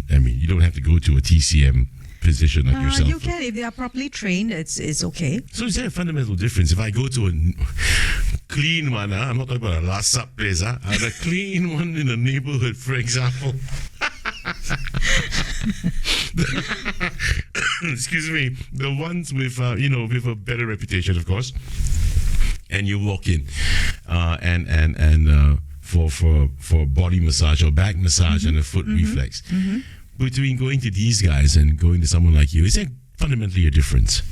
I mean, you don't have to go to a TCM physician like yourself. You can, if they are properly trained, it's okay. So is there a fundamental difference if I go to a clean one? I'm not talking about a last up place. A clean one in the neighborhood, for example. Excuse me, the ones with with a better reputation, of course. And you walk in, for body massage or back massage and a foot reflex. Between going to these guys and going to someone like you, is there fundamentally a difference?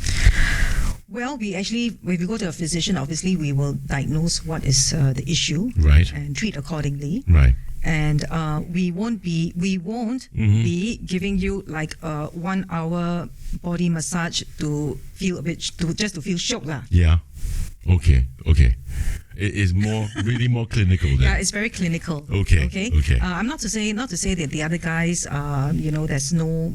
Well, if we go to a physician, obviously we will diagnose what is the issue, right, and treat accordingly, right. And we won't be giving you like a 1 hour body massage to feel just to feel shock lah. Yeah. Okay. It is really more clinical then. Yeah, it's very clinical. Okay. I'm not to say that the other guys, there's no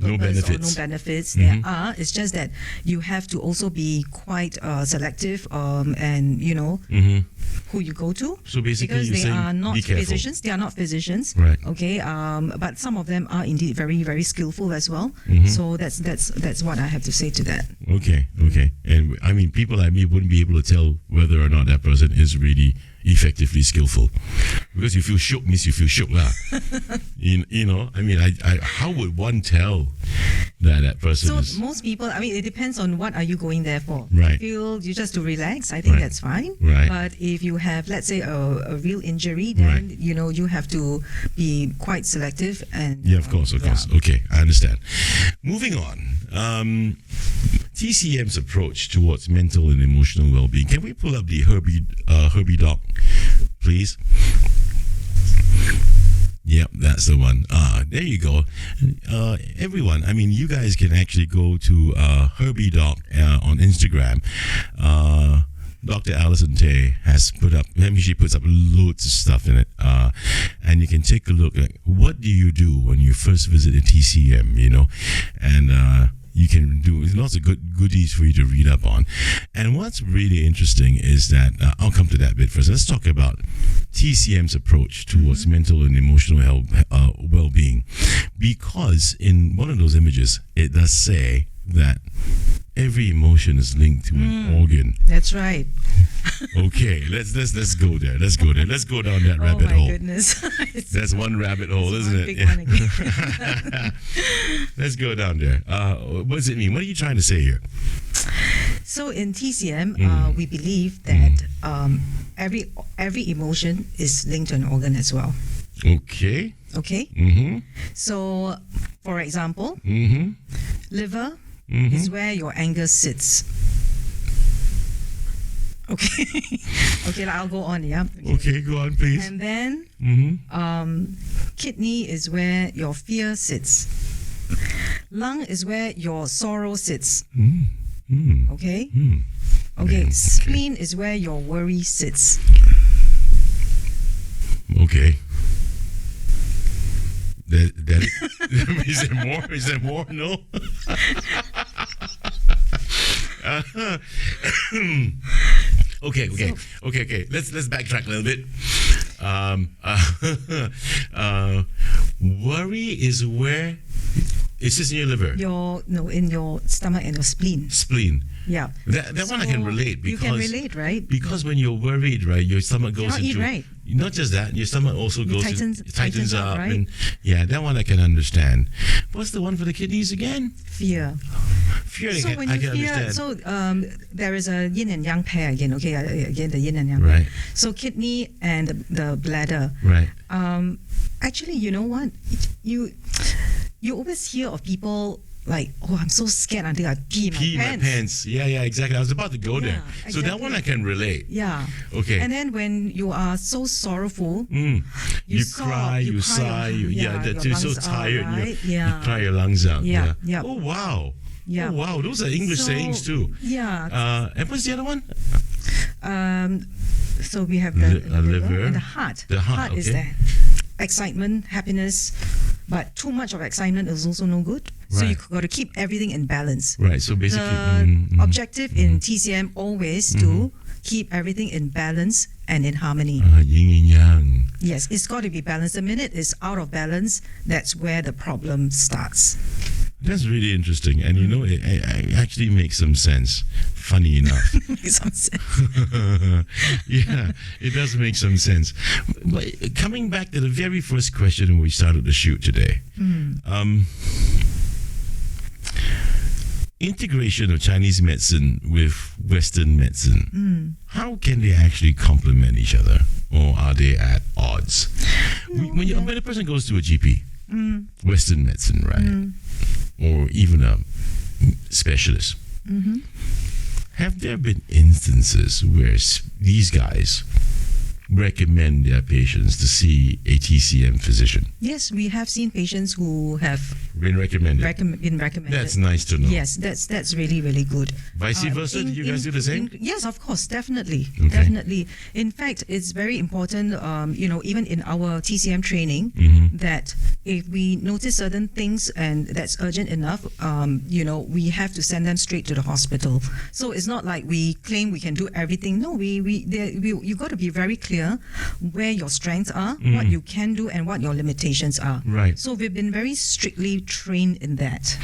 benefits. Or no benefits. There are. It's just that you have to also be quite selective, and who you go to. So basically, because they are not physicians. They are not physicians. Right. Okay. But some of them are indeed very, very skillful as well. So that's what I have to say to that. Okay. And I mean, people like me wouldn't be able to tell whether or not that person is really effectively skillful, because you feel shook means you feel shook lah. I mean, I how would one tell that person is? So most people, I mean, it depends on what are you going there for. Right. If you just to relax, I think that's fine. Right. But if you have, let's say, a real injury, then you have to be quite selective. And of course. Okay, I understand. Moving on. TCM's approach towards mental and emotional well-being. Can we pull up the Herbie doc, please? Yep, that's the one. There you go. Everyone, I mean, you guys can actually go to Herbie doc on Instagram. Dr. Alison Tay has she puts up loads of stuff in it. And you can take a look at what do you do when you first visit a TCM, and you can do lots of goodies for you to read up on. And what's really interesting is that, I'll come to that bit first. Let's talk about TCM's approach towards mental and emotional well-being. Because in one of those images, it does say that every emotion is linked to an organ. That's right. Okay, let's go there. Let's go down that rabbit hole. Oh my goodness. That's one rabbit hole, isn't it? Big one again. Let's go down there. What does it mean? What are you trying to say here? So in TCM, we believe that every emotion is linked to an organ as well. Okay. So, for example, liver is where your anger sits. Okay, I'll go on, yeah. Okay, go on, please. And then, kidney is where your fear sits. Lung is where your sorrow sits. Okay? Okay, spleen is where your worry sits. Okay. Is there more? No? Okay. Let's backtrack a little bit. Worry is where it sits in your liver. In your stomach and your spleen. Spleen. Yeah. That one I can relate, because you can relate, right? Because when you're worried, right, your stomach goes into. Right. Not just that, your stomach also tightens up, right? And that one I can understand. What's the one for the kidneys again? Fear. So when I can understand. So there is a yin and yang pair again. Okay, again the yin and yang. Right. So kidney and the bladder. Right. Actually, you know what? You always hear of people like, oh, I'm so scared until I pee my pants. Yeah, exactly. I was about to go there. Exactly. So that one I can relate. Yeah. Okay. And then when you are so sorrowful, you cry, you sigh, you're so tired, right? you cry your lungs out. Yeah. Oh, wow. Yeah. Oh, wow. Those are English sayings too. Yeah. And what's the other one? So we have the liver and the heart. The heart is there. excitement, happiness, but too much of excitement is also no good. So Right. you've got to keep everything in balance. Right. So basically, The objective in TCM always to keep everything in balance and in harmony. yin and yang. Yes, it's got to be balanced. The minute it's out of balance, that's where the problem starts. That's really interesting, and you know, it actually makes some sense. Funny enough. Makes some sense. Yeah, it does make some sense. But coming back to the very first question when we started the shoot today, integration of Chinese medicine with Western medicine, how can they actually complement each other, or are they at odds? When a person goes to a GP, Western medicine, right, or even a specialist, have there been instances where these guys recommend their patients to see a TCM physician? Yes, we have seen patients who have Been recommended. been recommended. That's nice to know. Yes, that's really, really good. Vice versa, do you guys do the same? Yes, of course, definitely. Okay. Definitely. In fact, it's very important, even in our TCM training, that if we notice certain things and that's urgent enough, we have to send them straight to the hospital. So it's not like we claim we can do everything. No, you've got to be very clear where your strengths are, what you can do, and what your limitations are. Right. So we've been very strictly trained in that.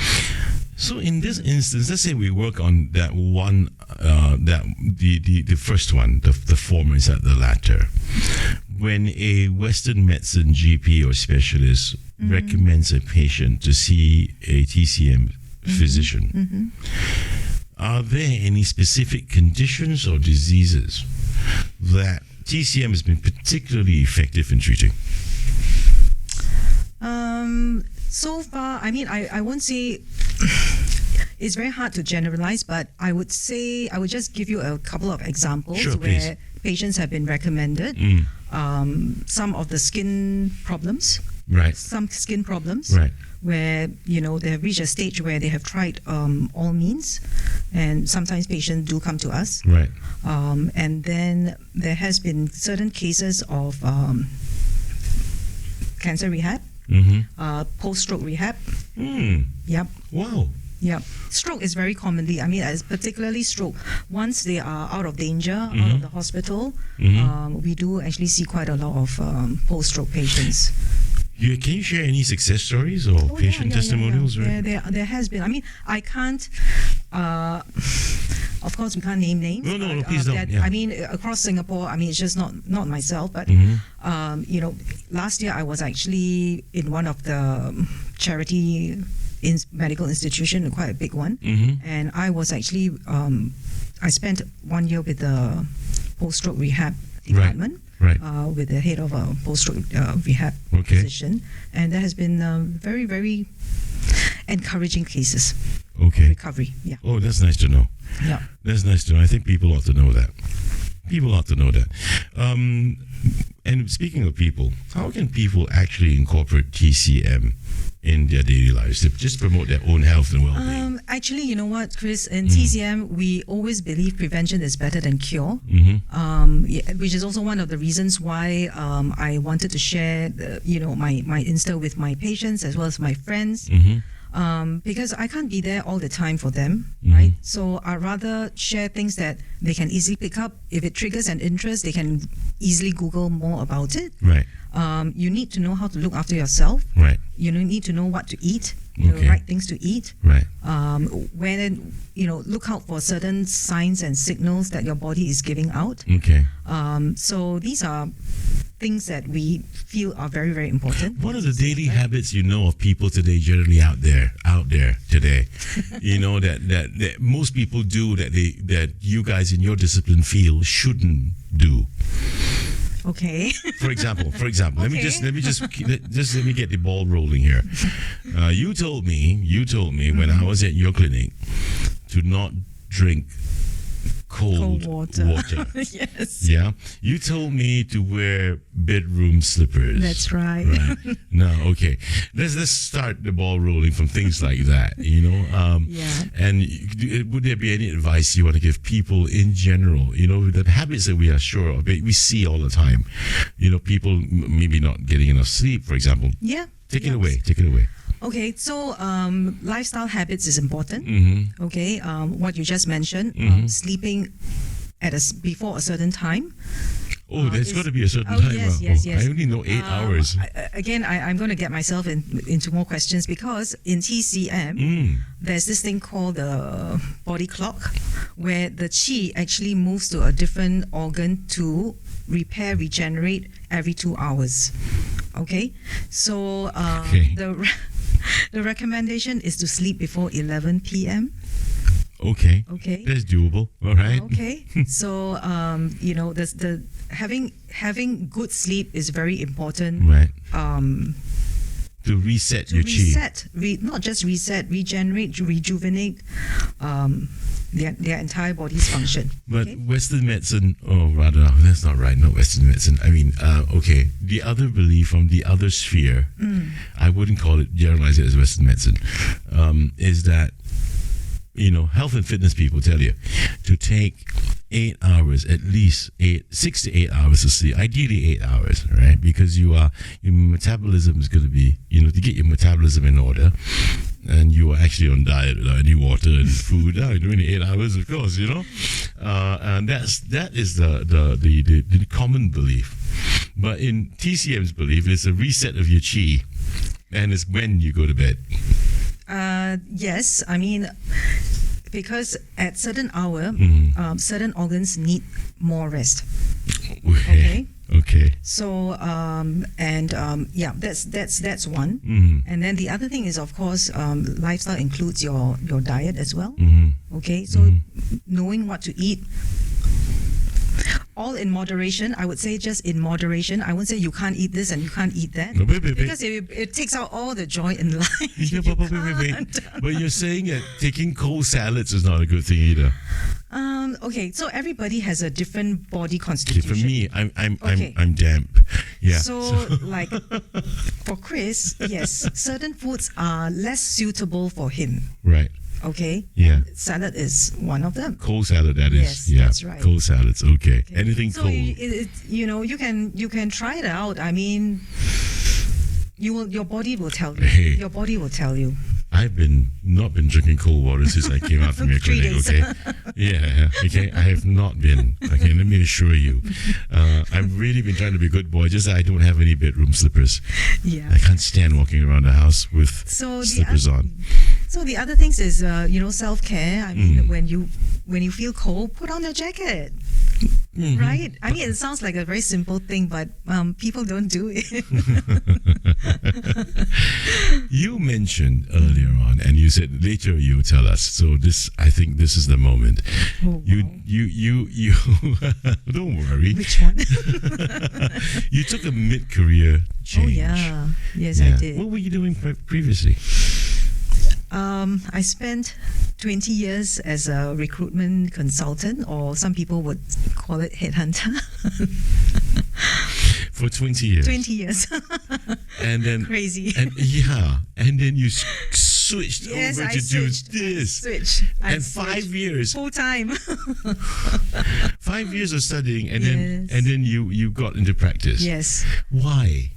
So in this instance, let's say we work on that one, the first one, the former is at the latter. When a Western medicine GP or specialist recommends a patient to see a TCM physician, are there any specific conditions or diseases that TCM has been particularly effective in treating? So far, I won't say it's very hard to generalize, but I would just give you a couple of examples Sure, where patients have been recommended. Some of the skin problems, Right. some skin problems, Right. where they have reached a stage where they have tried all means, and sometimes patients do come to us. Right. And then there has been certain cases of cancer rehab, post-stroke rehab. Yep. Wow. Yep. Stroke is very commonly, as particularly stroke. Once they are out of danger, out of the hospital, we do actually see quite a lot of post-stroke patients. Can you share any success stories or patient testimonials? Yeah. There has been. I can't. Of course, we can't name names. No, please don't. Yeah. Across Singapore, it's just not myself, but last year I was actually in one of the charity medical institution, quite a big one, and I was actually I spent 1 year with the post-stroke rehab department. Right. With the head of a post-stroke rehab physician, and there has been very, very encouraging cases. Okay. Recovery. Yeah. Oh, that's nice to know. Yeah. That's nice to know. I think people ought to know that. People ought to know that. And speaking of people, how can people actually incorporate TCM in their daily lives to just promote their own health and well-being? Actually, you know what, Chris? In TCM, we always believe prevention is better than cure, which is also one of the reasons why I wanted to share, my Insta with my patients as well as my friends. Because I can't be there all the time for them, right? So I'd rather share things that they can easily pick up. If it triggers an interest, they can easily Google more about it. Right. You need to know how to look after yourself. Right. You need to know what to eat, the right things to eat. Right. When look out for certain signs and signals that your body is giving out. Okay. So these are things that we feel are very, very important. What are the daily habits of people today, generally out there today? that most people do that you guys in your discipline feel shouldn't do. Okay. For example, let me get the ball rolling here. You told me when I was at your clinic to not drink Cold water. Yes. Yeah. You told me to wear bedroom slippers. That's right. Right. No, okay. Let's start the ball rolling from things like that, Yeah. And would there be any advice you want to give people in general, the habits that we are sure of, we see all the time, people maybe not getting enough sleep, for example. Yeah. Take it away. Okay, so lifestyle habits is important. Mm-hmm. Okay, what you just mentioned, sleeping at before a certain time. Oh, there's got to be a certain time. Yes. I only know 8 hours. I'm going to get myself into more questions because in TCM, there's this thing called the body clock, where the chi actually moves to a different organ to regenerate every 2 hours. Okay, so the recommendation is to sleep before 11 p.m. Okay. Okay. That's doable. All right. Okay. So the having good sleep is very important. Right. To reset your chi. Not just reset, regenerate, rejuvenate their entire body's function. But Western medicine, that's not right, not Western medicine. I mean, the other belief from the other sphere, I wouldn't generalize it as Western medicine, is that, health and fitness people tell you to take 8 hours, at least 6 to 8 hours of sleep, ideally 8 hours, right? Because your metabolism is going to be, to get your metabolism in order, and you are actually on diet without any water and food. You're doing 8 hours, of course, and that is the common belief. But in TCM's belief, it's a reset of your chi, and it's when you go to bed. Yes, I mean, because at certain hour, certain organs need more rest. Okay. So that's one. And then the other thing is, of course, lifestyle includes your diet as well. Okay, so knowing what to eat. All in moderation. I would say just in moderation. I wouldn't say you can't eat this and you can't eat that. No, wait. Because it takes out all the joy in life. Yeah, wait. But you're saying that taking cold salads is not a good thing either. Okay, so everybody has a different body constitution. For me, I'm damp. Yeah. So like for Chris, yes, certain foods are less suitable for him. Right. Okay. Yeah. And salad is one of them. Cold salad, that is. Yes, yeah. that's right. Cold salads. Okay. Anything so cold. You can try it out. I mean, your body will tell you. Hey. Your body will tell you. I've not been drinking cold water since I came out from your 3 clinic. days. Okay. Yeah. Okay. I have not been. Okay. Let me assure you. I've really been trying to be a good boy. Just that I don't have any bedroom slippers. Yeah. I can't stand walking around the house with slippers on. So the other things is self-care. I mean, when you feel cold, put on a jacket. Right? I mean, it sounds like a very simple thing, but people don't do it. You mentioned earlier on, and you said later you'll tell us. So I think this is the moment. Oh, You don't worry. Which one? You took a mid-career change. Oh yeah, yes, I did. What were you doing previously? I spent 20 years as a recruitment consultant, or some people would call it headhunter. For 20 years. 20 years. And then Crazy. And then you switched over to do this. And 5 years. Full time. 5 years of studying, and then you got into practice. Yes. Why?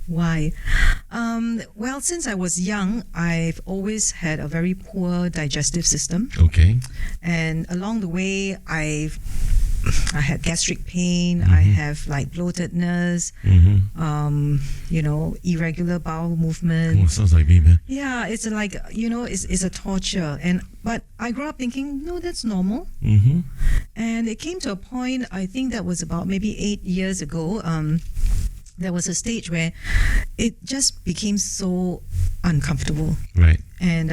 Well, since I was young, I've always had a very poor digestive system. Okay. And along the way, I had gastric pain. I have like bloatedness, irregular bowel movement. Oh, sounds like me, man. Yeah, it's like, it's a torture. But I grew up thinking, no, that's normal. And it came to a point, I think that was about maybe 8 years ago. There was a stage where it just became so uncomfortable. Right. And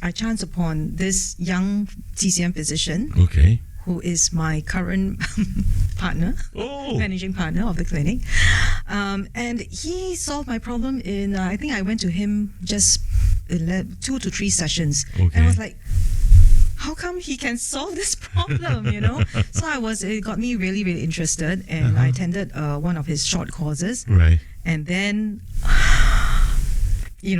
I chanced upon this young TCM physician. Okay. Who is my current partner, managing partner of the clinic. And he solved my problem in, I think I went to him just 2 to 3 sessions. Okay. And I was like, how come he can solve this problem, you know? So it got me really, really interested, and I attended one of his short courses. Right. And then,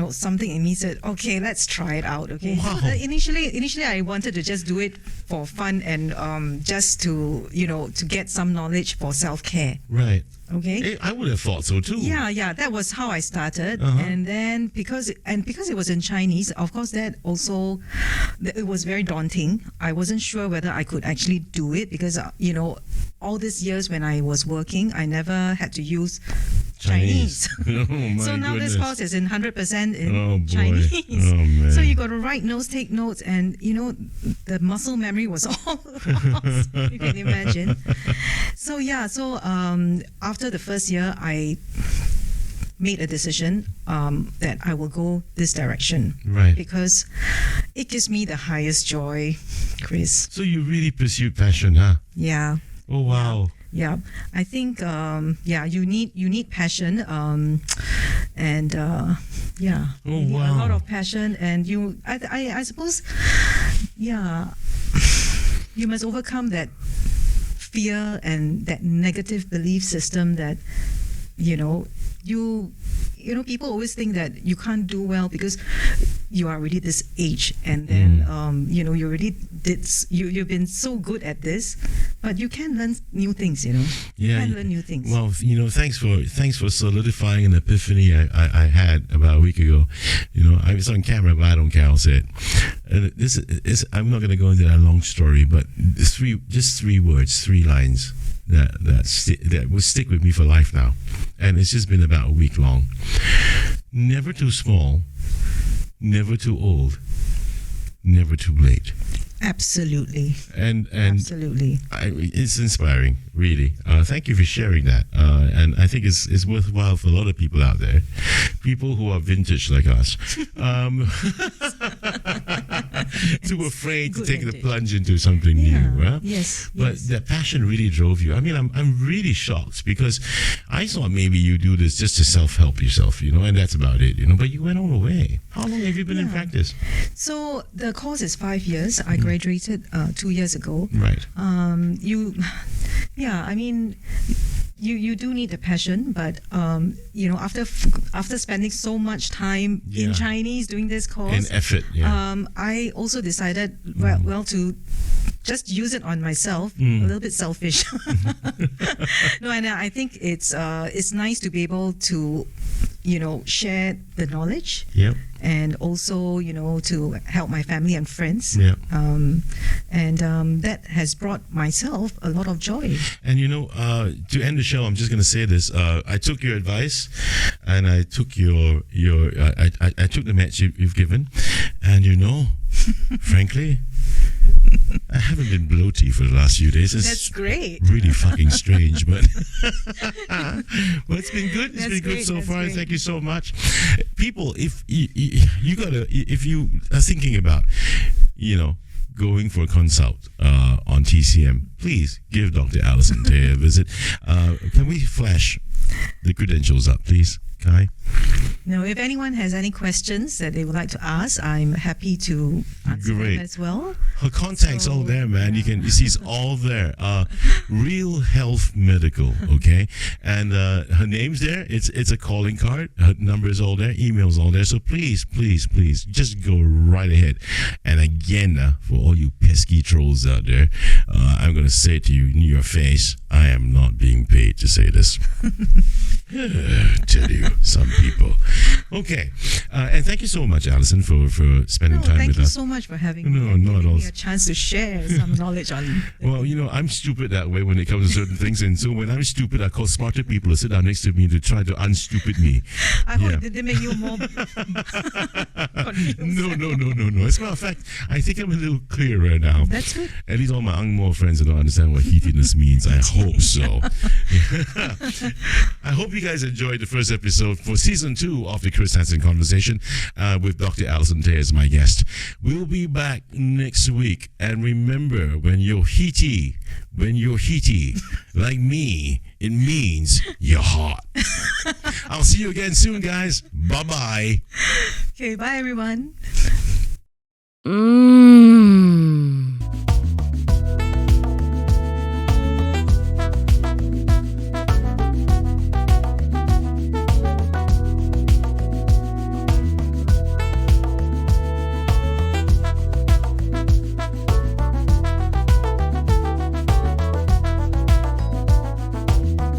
something in me said, okay, let's try it out. Okay. Wow. So, initially I wanted to just do it for fun and just to, to get some knowledge for self-care. Right. Okay. I would have thought so too. Yeah, that was how I started. Uh-huh. And then because it was in Chinese, of course, that also, it was very daunting. I wasn't sure whether I could actually do it because, all these years when I was working, I never had to use Chinese. Oh, my So now goodness. this course is in 100% in Oh, boy. Chinese. Oh, man. So you got to write notes, take notes, and the muscle memory was all lost, you can imagine. So after the first year, I made a decision that I will go this direction. Right. Because it gives me the highest joy, Chris. So you really pursued passion, huh? Yeah. Oh, wow. Yeah, I think you need passion, and Oh, you need a wow. lot of passion, and I suppose, you must overcome that fear and that negative belief system that people always think that you can't do well because you are already this age, and then you already you've been so good at this, but you can learn new things. You can learn new things. Well, thanks for solidifying an epiphany I had about a week ago. I was on camera, but I don't care. I'll say it. And this is I'm not going to go into that long story, but just three words, three lines that will stick with me for life now, and it's just been about a week long. Never too small, never too old, never too late. Absolutely. And Absolutely. it's inspiring, really. Thank you for sharing that. And I think it's worthwhile for a lot of people out there, people who are vintage like us, too afraid to Good take the vintage. plunge into something new. Huh? Yes. But that passion really drove you. I mean, I'm really shocked because I thought maybe you do this just to self-help yourself, and that's about it, But you went all the way. How long have you been in practice? So the course is 5 years. I graduated 2 years ago. Right. You do need the passion, but after spending so much time Yeah. in Chinese doing this course, And effort. Yeah. I also decided to just use it on myself. A little bit selfish. No, and I think it's nice to be able to share the knowledge. Yep. And also, to help my family and friends. Yeah. That has brought myself a lot of joy. And to end the show, I'm just going to say this. I took your advice, and I took I took the match you've given, and frankly, I haven't been bloaty for the last few days. That's great. Really fucking strange, but but it's been good. It's That's been good great, so that's far. great. Thank you so much, people. If you are thinking about, going for a consult on TCM, please give Dr. Alison Tay a visit. Can we flash the credentials up, please, Kai? Now, if anyone has any questions that they would like to ask, I'm happy to answer Great. them as well. Her contact's So, all there, man. You see it's all there. Real Health Medical, okay? And her name's there. It's a calling card. Her number is all there. Email's all there. So please, just go right ahead. And again, for all you pesky trolls out there, I'm going to say to you in your face, I am not being paid to say this. Tell you, some people. Okay. And thank you so much, Alison, for spending time Thank with you us. so much for having No, me and not at giving all. me a chance to share some knowledge on. Well, I'm stupid that way when it comes to certain things. And so when I'm stupid, I call smarter people to sit down next to me to try to unstupid me. I hope Yeah. it didn't make you more confused. No. As a matter of fact, I think I'm a little clearer now. That's good. At least all my Angmo friends don't understand what heatiness means. I hope so. I hope you guys enjoyed the first episode for season 2 of the Chris Henson Conversation with Dr. Alison Tay as my guest. We'll be back next week. And remember, when you're heaty, like me, it means you're hot. I'll see you again soon, guys. Bye-bye. Okay, bye everyone.